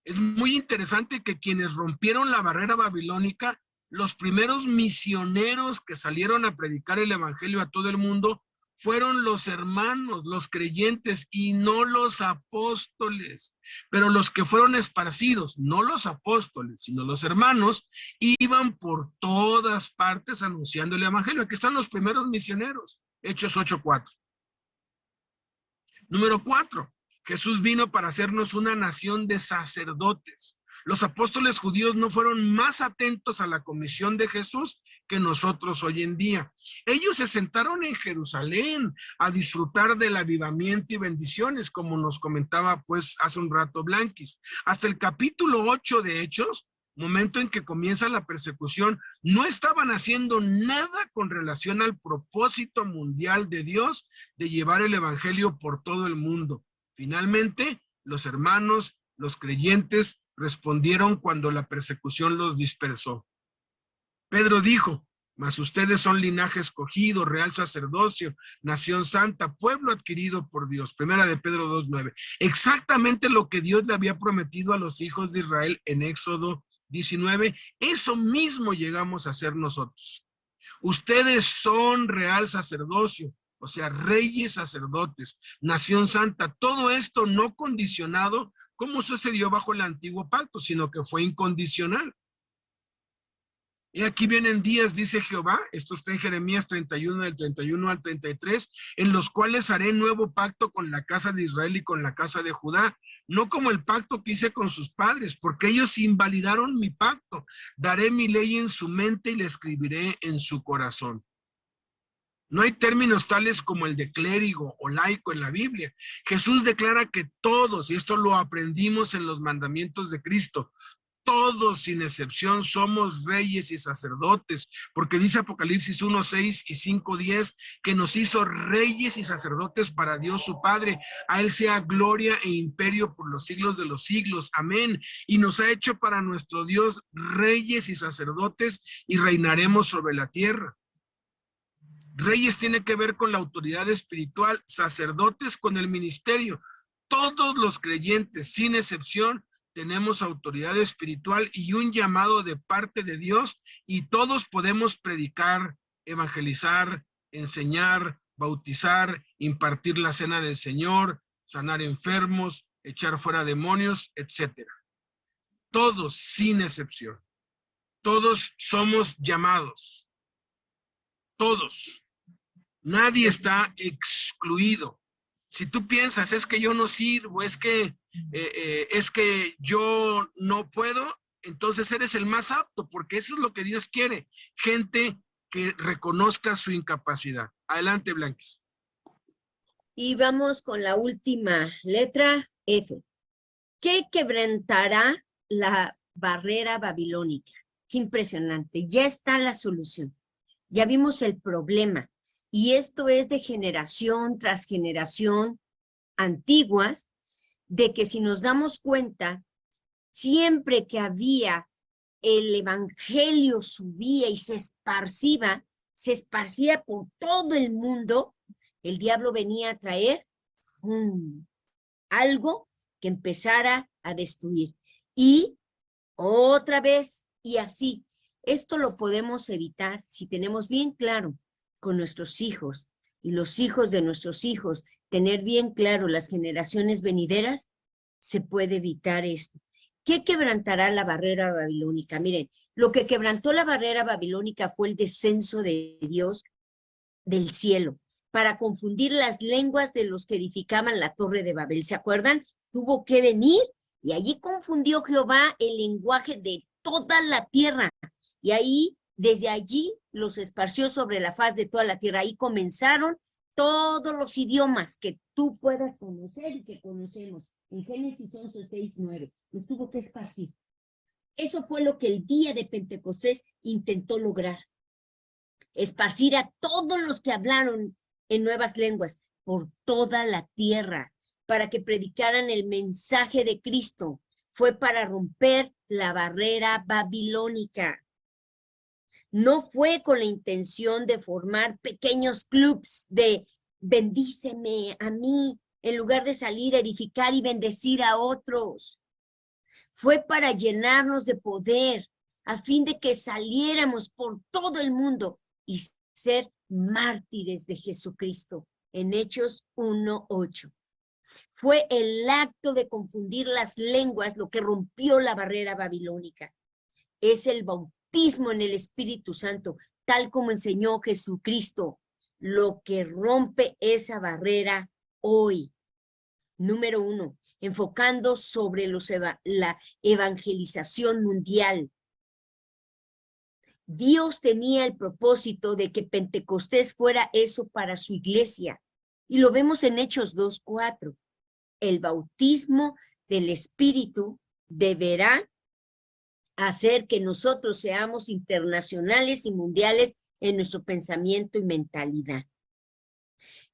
Speaker 1: Es muy interesante que quienes rompieron la barrera babilónica, los primeros misioneros que salieron a predicar el evangelio a todo el mundo, fueron los hermanos, los creyentes y no los apóstoles. Pero los que fueron esparcidos, no los apóstoles, sino los hermanos, iban por todas partes anunciando el evangelio. Aquí están los primeros misioneros, Hechos 8:4. Número 4, Jesús vino para hacernos una nación de sacerdotes. Los apóstoles judíos no fueron más atentos a la comisión de Jesús que nosotros hoy en día. Ellos se sentaron en Jerusalén a disfrutar del avivamiento y bendiciones, como nos comentaba pues hace un rato Blanquis. Hasta el capítulo 8 de Hechos, momento en que comienza la persecución, no estaban haciendo nada con relación al propósito mundial de Dios de llevar el evangelio por todo el mundo. Finalmente, los hermanos, los creyentes, respondieron cuando la persecución los dispersó. Pedro dijo, mas ustedes son linaje escogido, real sacerdocio, nación santa, pueblo adquirido por Dios. Primera de Pedro 2:9. Exactamente lo que Dios le había prometido a los hijos de Israel en Éxodo 19, eso mismo llegamos a ser nosotros. Ustedes son real sacerdocio, o sea, reyes sacerdotes, nación santa, todo esto no condicionado como sucedió bajo el antiguo pacto, sino que fue incondicional. Y aquí vienen días, dice Jehová, esto está en Jeremías 31, del 31 al 33, en los cuales haré nuevo pacto con la casa de Israel y con la casa de Judá, no como el pacto que hice con sus padres, porque ellos invalidaron mi pacto. Daré mi ley en su mente y la escribiré en su corazón. No hay términos tales como el de clérigo o laico en la Biblia. Jesús declara que todos, y esto lo aprendimos en los mandamientos de Cristo, todos sin excepción somos reyes y sacerdotes, porque dice Apocalipsis 1:6 y 5:10 que nos hizo reyes y sacerdotes para Dios su Padre. A Él sea gloria e imperio por los siglos de los siglos. Amén. Y nos ha hecho para nuestro Dios reyes y sacerdotes y reinaremos sobre la tierra. Reyes tiene que ver con la autoridad espiritual, sacerdotes con el ministerio. Todos los creyentes, sin excepción, tenemos autoridad espiritual y un llamado de parte de Dios y todos podemos predicar, evangelizar, enseñar, bautizar, impartir la cena del Señor, sanar enfermos, echar fuera demonios, etc. Todos, sin excepción. Todos somos llamados. Todos. Nadie está excluido. Si tú piensas, es que yo no sirvo, es que yo no puedo, entonces eres el más apto, porque eso es lo que Dios quiere. Gente que reconozca su incapacidad. Adelante, Blanquis.
Speaker 2: Y vamos con la última letra, F. ¿Qué quebrantará la barrera babilónica? Qué impresionante. Ya está la solución. Ya vimos el problema. Y esto es de generación tras generación antiguas, de que si nos damos cuenta, siempre que había el evangelio subía y se esparcía por todo el mundo, el diablo venía a traer algo que empezara a destruir. Y otra vez y así. Esto lo podemos evitar si tenemos bien claro con nuestros hijos y los hijos de nuestros hijos, tener bien claro las generaciones venideras, se puede evitar esto. ¿Qué quebrantará la barrera babilónica? Miren, lo que quebrantó la barrera babilónica fue el descenso de Dios del cielo para confundir las lenguas de los que edificaban la torre de Babel. ¿Se acuerdan? Tuvo que venir y allí confundió Jehová el lenguaje de toda la tierra. Y ahí, desde allí, los esparció sobre la faz de toda la tierra. Ahí comenzaron todos los idiomas que tú puedas conocer y que conocemos. En Génesis 11, 6, 9. Los tuvo que esparcir. Eso fue lo que el día de Pentecostés intentó lograr. Esparcir a todos los que hablaron en nuevas lenguas por toda la tierra para que predicaran el mensaje de Cristo. Fue para romper la barrera babilónica. No fue con la intención de formar pequeños clubs de bendíceme a mí, en lugar de salir a edificar y bendecir a otros. Fue para llenarnos de poder, a fin de que saliéramos por todo el mundo y ser mártires de Jesucristo. En Hechos 1:8. Fue el acto de confundir las lenguas lo que rompió la barrera babilónica. Es el bautismo en el Espíritu Santo, tal como enseñó Jesucristo, lo que rompe esa barrera hoy. Número 1, enfocando sobre la evangelización mundial. Dios tenía el propósito de que Pentecostés fuera eso para su iglesia. Y lo vemos en Hechos 2:4. El bautismo del Espíritu deberá hacer que nosotros seamos internacionales y mundiales en nuestro pensamiento y mentalidad.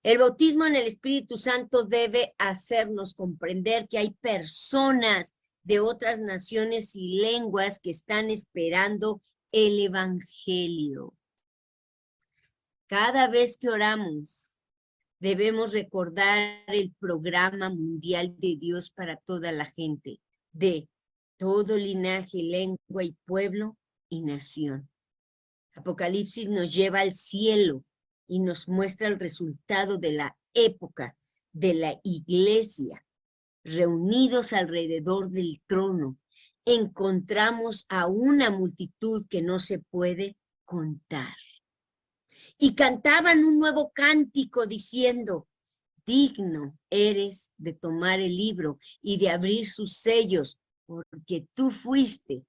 Speaker 2: El bautismo en el Espíritu Santo debe hacernos comprender que hay personas de otras naciones y lenguas que están esperando el Evangelio. Cada vez que oramos, debemos recordar el programa mundial de Dios para toda la gente, de todo linaje, lengua y pueblo y nación. Apocalipsis nos lleva al cielo y nos muestra el resultado de la época de la iglesia. Reunidos alrededor del trono, encontramos a una multitud que no se puede contar. Y cantaban un nuevo cántico diciendo: digno eres de tomar el libro y de abrir sus sellos, porque tú fuiste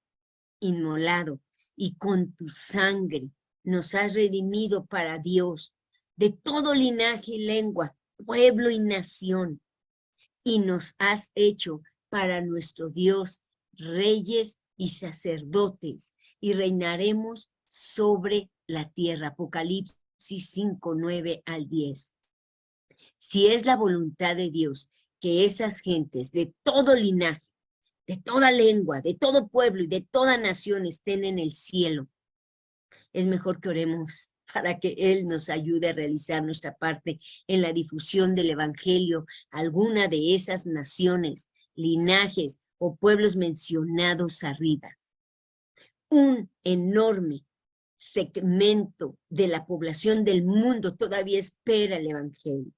Speaker 2: inmolado y con tu sangre nos has redimido para Dios de todo linaje y lengua, pueblo y nación, y nos has hecho para nuestro Dios reyes y sacerdotes, y reinaremos sobre la tierra. Apocalipsis 5, 9 al 10. Si es la voluntad de Dios que esas gentes de todo linaje, de toda lengua, de todo pueblo y de toda nación estén en el cielo, es mejor que oremos para que Él nos ayude a realizar nuestra parte en la difusión del Evangelio a alguna de esas naciones, linajes o pueblos mencionados arriba. Un enorme segmento de la población del mundo todavía espera el Evangelio.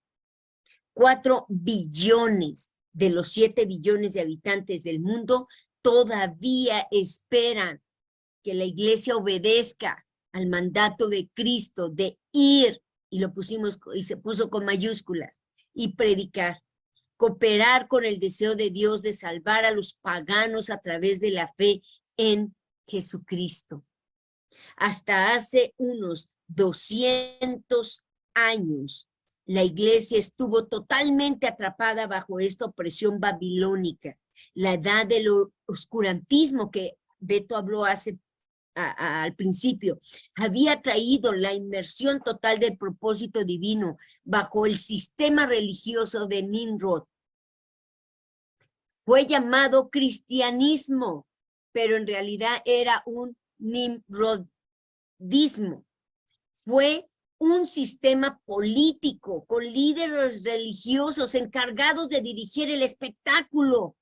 Speaker 2: 4 billones de los 7 billones de habitantes del mundo todavía esperan que la iglesia obedezca al mandato de Cristo de ir, y lo pusimos y se puso con mayúsculas, y predicar, cooperar con el deseo de Dios de salvar a los paganos a través de la fe en Jesucristo. Hasta hace unos 200 años, la iglesia estuvo totalmente atrapada bajo esta opresión babilónica, la edad del oscurantismo que Beto habló al principio, había traído la inmersión total del propósito divino bajo el sistema religioso de Nimrod. Fue llamado cristianismo, pero en realidad era un nimrodismo. Fue un sistema político con líderes religiosos encargados de dirigir el espectáculo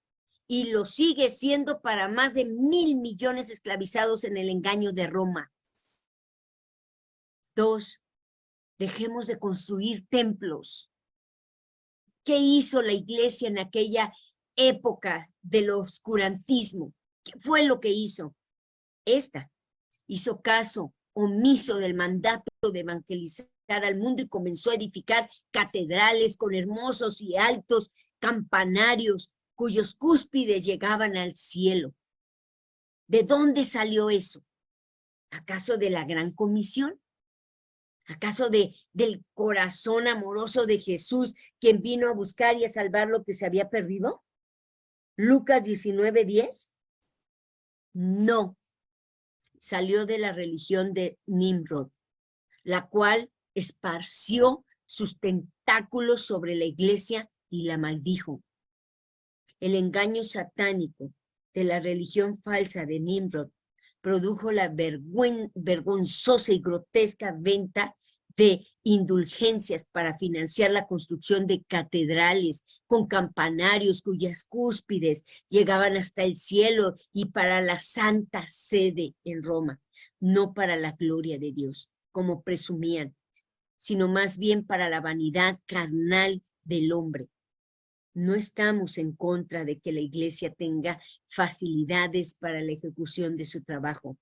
Speaker 2: y lo sigue siendo para más de 1.000 millones esclavizados en el engaño de Roma. 2, dejemos de construir templos. ¿Qué hizo la iglesia en aquella época del oscurantismo? ¿Qué fue lo que hizo? Esta hizo caso omiso del mandato de evangelizar al mundo y comenzó a edificar catedrales con hermosos y altos campanarios cuyos cúspides llegaban al cielo. ¿De dónde salió eso? ¿Acaso de la gran comisión? ¿Acaso del corazón amoroso de Jesús, quien vino a buscar y a salvar lo que se había perdido? Lucas 19:10. No, salió de la religión de Nimrod, la cual esparció sus tentáculos sobre la iglesia y la maldijo. El engaño satánico de la religión falsa de Nimrod produjo la vergonzosa y grotesca venta de indulgencias para financiar la construcción de catedrales con campanarios cuyas cúspides llegaban hasta el cielo y para la santa sede en Roma, no para la gloria de Dios, como presumían, sino más bien para la vanidad carnal del hombre. No estamos en contra de que la iglesia tenga facilidades para la ejecución de su trabajo,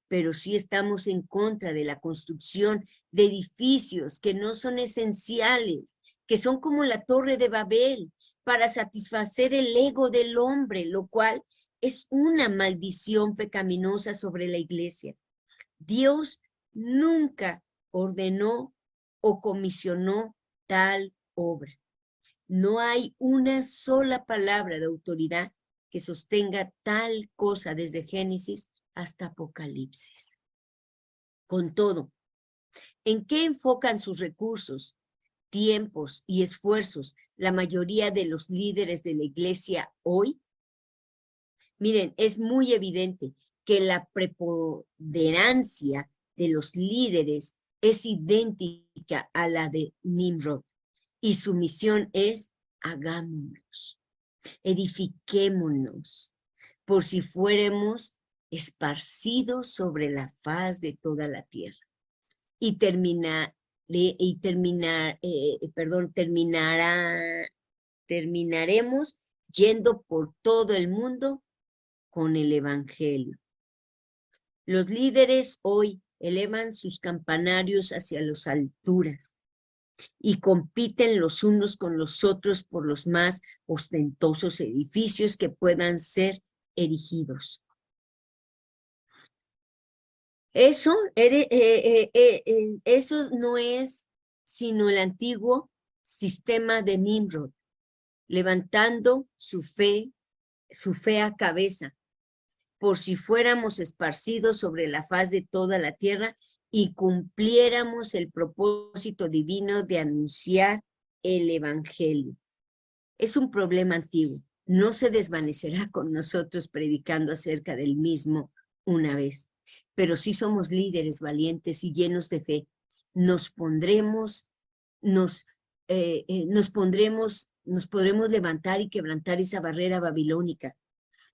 Speaker 2: pero sí estamos en contra de la construcción de edificios que no son esenciales, que son como la Torre de Babel, para satisfacer el ego del hombre, lo cual es una maldición pecaminosa sobre la iglesia. Dios nunca ordenó o comisionó tal obra. No hay una sola palabra de autoridad que sostenga tal cosa desde Génesis hasta Apocalipsis. Con todo, ¿en qué enfocan sus recursos, tiempos y esfuerzos la mayoría de los líderes de la iglesia hoy? Miren, es muy evidente que la preponderancia de los líderes es idéntica a la de Nimrod. Y su misión es: hagámonos, edifiquémonos, por si fuéramos esparcidos sobre la faz de toda la tierra. Y terminaremos yendo por todo el mundo con el evangelio. Los líderes hoy elevan sus campanarios hacia las alturas y compiten los unos con los otros por los más ostentosos edificios que puedan ser erigidos. Eso no es sino el antiguo sistema de Nimrod, levantando su fea cabeza, por si fuéramos esparcidos sobre la faz de toda la tierra y cumpliéramos el propósito divino de anunciar el evangelio. Es un problema antiguo, no se desvanecerá con nosotros predicando acerca del mismo una vez, pero sí somos líderes valientes y llenos de fe. Nos podremos levantar y quebrantar esa barrera babilónica.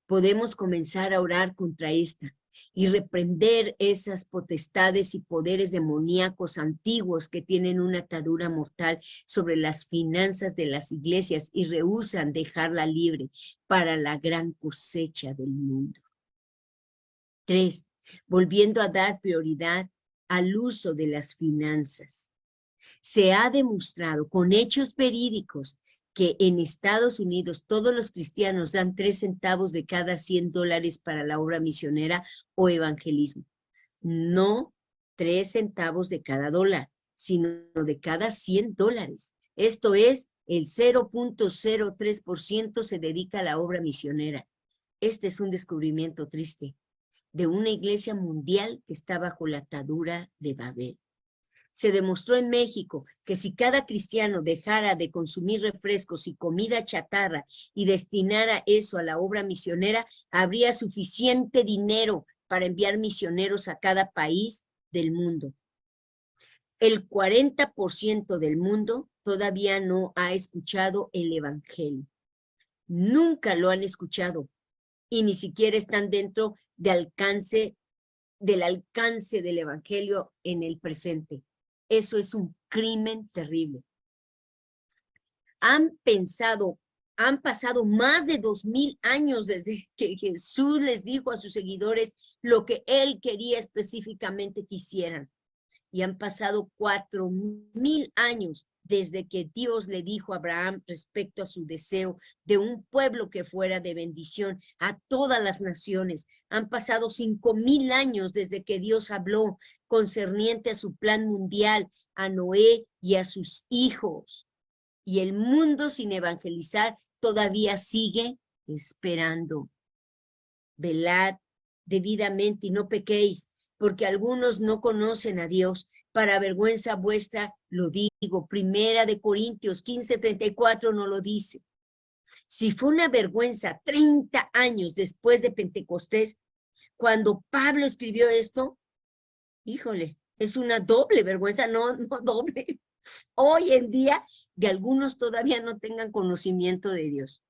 Speaker 2: Podemos comenzar a orar contra esta y reprender esas potestades y poderes demoníacos antiguos que tienen una atadura mortal sobre las finanzas de las iglesias y rehúsan dejarla libre para la gran cosecha del mundo. 3. Volviendo a dar prioridad al uso de las finanzas. Se ha demostrado con hechos verídicos que en Estados Unidos todos los cristianos dan 3 centavos de cada $100 para la obra misionera o evangelismo. No 3 centavos de cada dólar, sino de cada $100. Esto es, el 0.03% se dedica a la obra misionera. Este es un descubrimiento triste de una iglesia mundial que está bajo la atadura de Babel. Se demostró en México que si cada cristiano dejara de consumir refrescos y comida chatarra y destinara eso a la obra misionera, habría suficiente dinero para enviar misioneros a cada país del mundo. El 40% del mundo todavía no ha escuchado el evangelio. nunca lo han escuchado y ni siquiera están dentro del alcance del evangelio en el presente. Eso es un crimen terrible. Han pasado más de 2000 años desde que Jesús les dijo a sus seguidores lo que él quería específicamente que hicieran. Y han pasado 4000 años desde que Dios le dijo a Abraham respecto a su deseo de un pueblo que fuera de bendición a todas las naciones. Han pasado 5000 años desde que Dios habló concerniente a su plan mundial, a Noé y a sus hijos. Y el mundo sin evangelizar todavía sigue esperando. Velad debidamente y no pequéis, porque algunos no conocen a Dios. Para vergüenza vuestra lo digo. Primera de Corintios 15:34 no lo dice. Si fue una vergüenza 30 años después de Pentecostés, cuando Pablo escribió esto, híjole, es una doble vergüenza, no doble. Hoy en día, de algunos todavía no tengan conocimiento de Dios.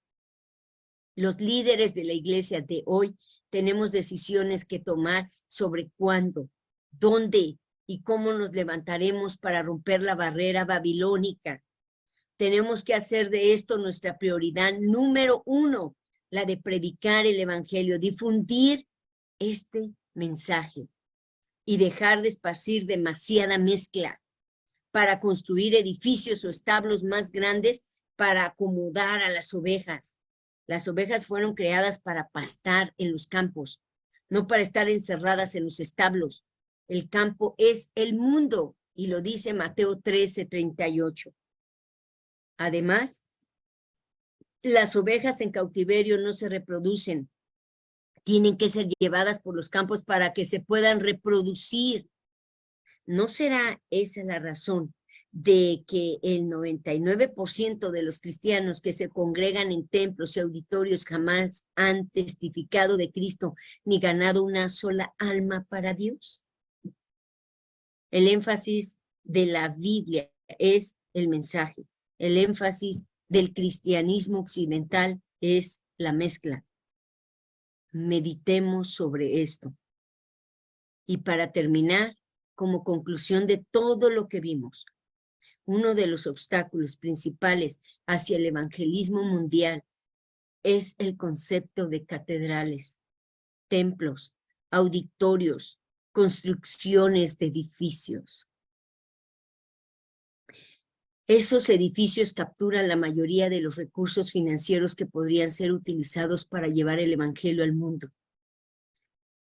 Speaker 2: Los líderes de la iglesia de hoy tenemos decisiones que tomar sobre cuándo, dónde y cómo nos levantaremos para romper la barrera babilónica. Tenemos que hacer de esto nuestra prioridad número 1, la de predicar el evangelio, difundir este mensaje y dejar de esparcir demasiada mezcla para construir edificios o establos más grandes para acomodar a las ovejas. Las ovejas fueron creadas para pastar en los campos, no para estar encerradas en los establos. El campo es el mundo, y lo dice Mateo 13:38. Además, las ovejas en cautiverio no se reproducen. Tienen que ser llevadas por los campos para que se puedan reproducir. ¿No será esa la razón de que el 99% de los cristianos que se congregan en templos y auditorios jamás han testificado de Cristo ni ganado una sola alma para Dios? El énfasis de la Biblia es el mensaje. El énfasis del cristianismo occidental es la mezcla. Meditemos sobre esto. Y para terminar, como conclusión de todo lo que vimos, uno de los obstáculos principales hacia el evangelismo mundial es el concepto de catedrales, templos, auditorios, construcciones de edificios. Esos edificios capturan la mayoría de los recursos financieros que podrían ser utilizados para llevar el evangelio al mundo.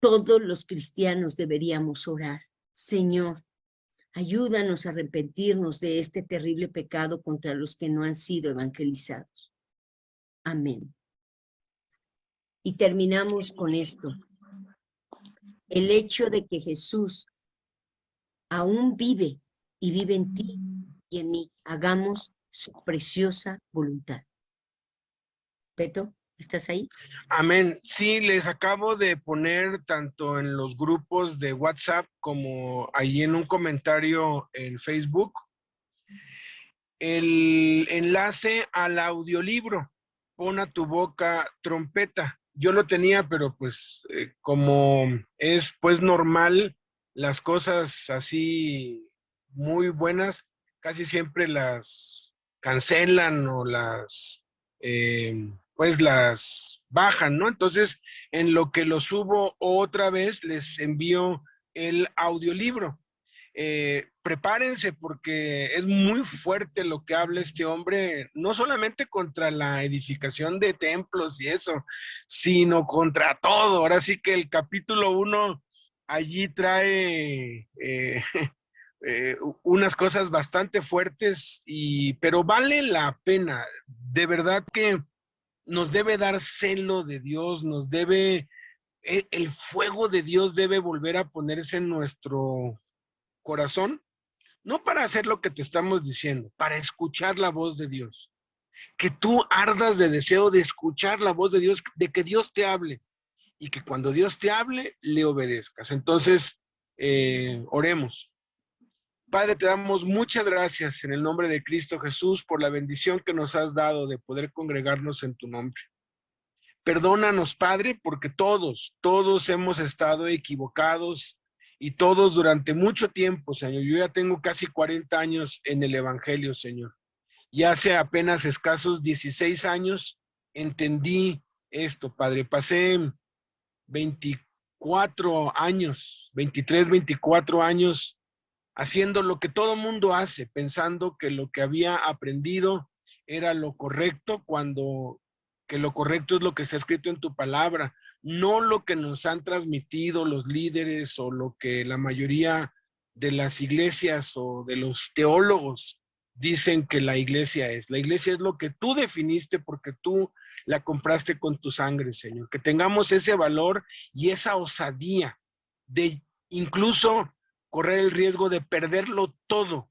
Speaker 2: Todos los cristianos deberíamos orar: Señor, ayúdanos a arrepentirnos de este terrible pecado contra los que no han sido evangelizados. Amén. Y terminamos con esto. El hecho de que Jesús aún vive y vive en ti y en mí. Hagamos su preciosa voluntad. Beto, ¿estás ahí?
Speaker 1: Amén. Sí, les acabo de poner tanto en los grupos de WhatsApp como ahí en un comentario en Facebook el enlace al audiolibro. Pon a tu boca trompeta. Yo lo tenía, pero pues como es pues normal, las cosas así muy buenas, casi siempre las cancelan o pues las bajan, ¿no? Entonces, en lo que lo subo otra vez, les envío el audiolibro. Prepárense porque es muy fuerte lo que habla este hombre, no solamente contra la edificación de templos y eso, sino contra todo. Ahora sí que el capítulo 1 allí trae unas cosas bastante fuertes, pero vale la pena. De verdad que nos debe dar celo de Dios, el fuego de Dios debe volver a ponerse en nuestro corazón, no para hacer lo que te estamos diciendo, para escuchar la voz de Dios. Que tú ardas de deseo de escuchar la voz de Dios, de que Dios te hable y que cuando Dios te hable, le obedezcas. Entonces, oremos. Padre, te damos muchas gracias en el nombre de Cristo Jesús por la bendición que nos has dado de poder congregarnos en tu nombre. Perdónanos, Padre, porque todos hemos estado equivocados y todos durante mucho tiempo, Señor. Yo ya tengo casi 40 años en el Evangelio, Señor. Y hace apenas escasos 16 años entendí esto, Padre. Pasé 24 años, 23, 24 años haciendo lo que todo mundo hace, pensando que lo que había aprendido era lo correcto, cuando que lo correcto es lo que está escrito en tu palabra, no lo que nos han transmitido los líderes o lo que la mayoría de las iglesias o de los teólogos dicen que la iglesia es. La iglesia es lo que tú definiste porque tú la compraste con tu sangre, Señor. Que tengamos ese valor y esa osadía de incluso correr el riesgo de perderlo todo,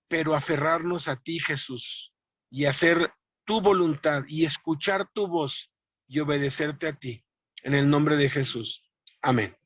Speaker 1: pero aferrarnos a ti, Jesús, y hacer tu voluntad y escuchar tu voz y obedecerte a ti. En el nombre de Jesús. Amén.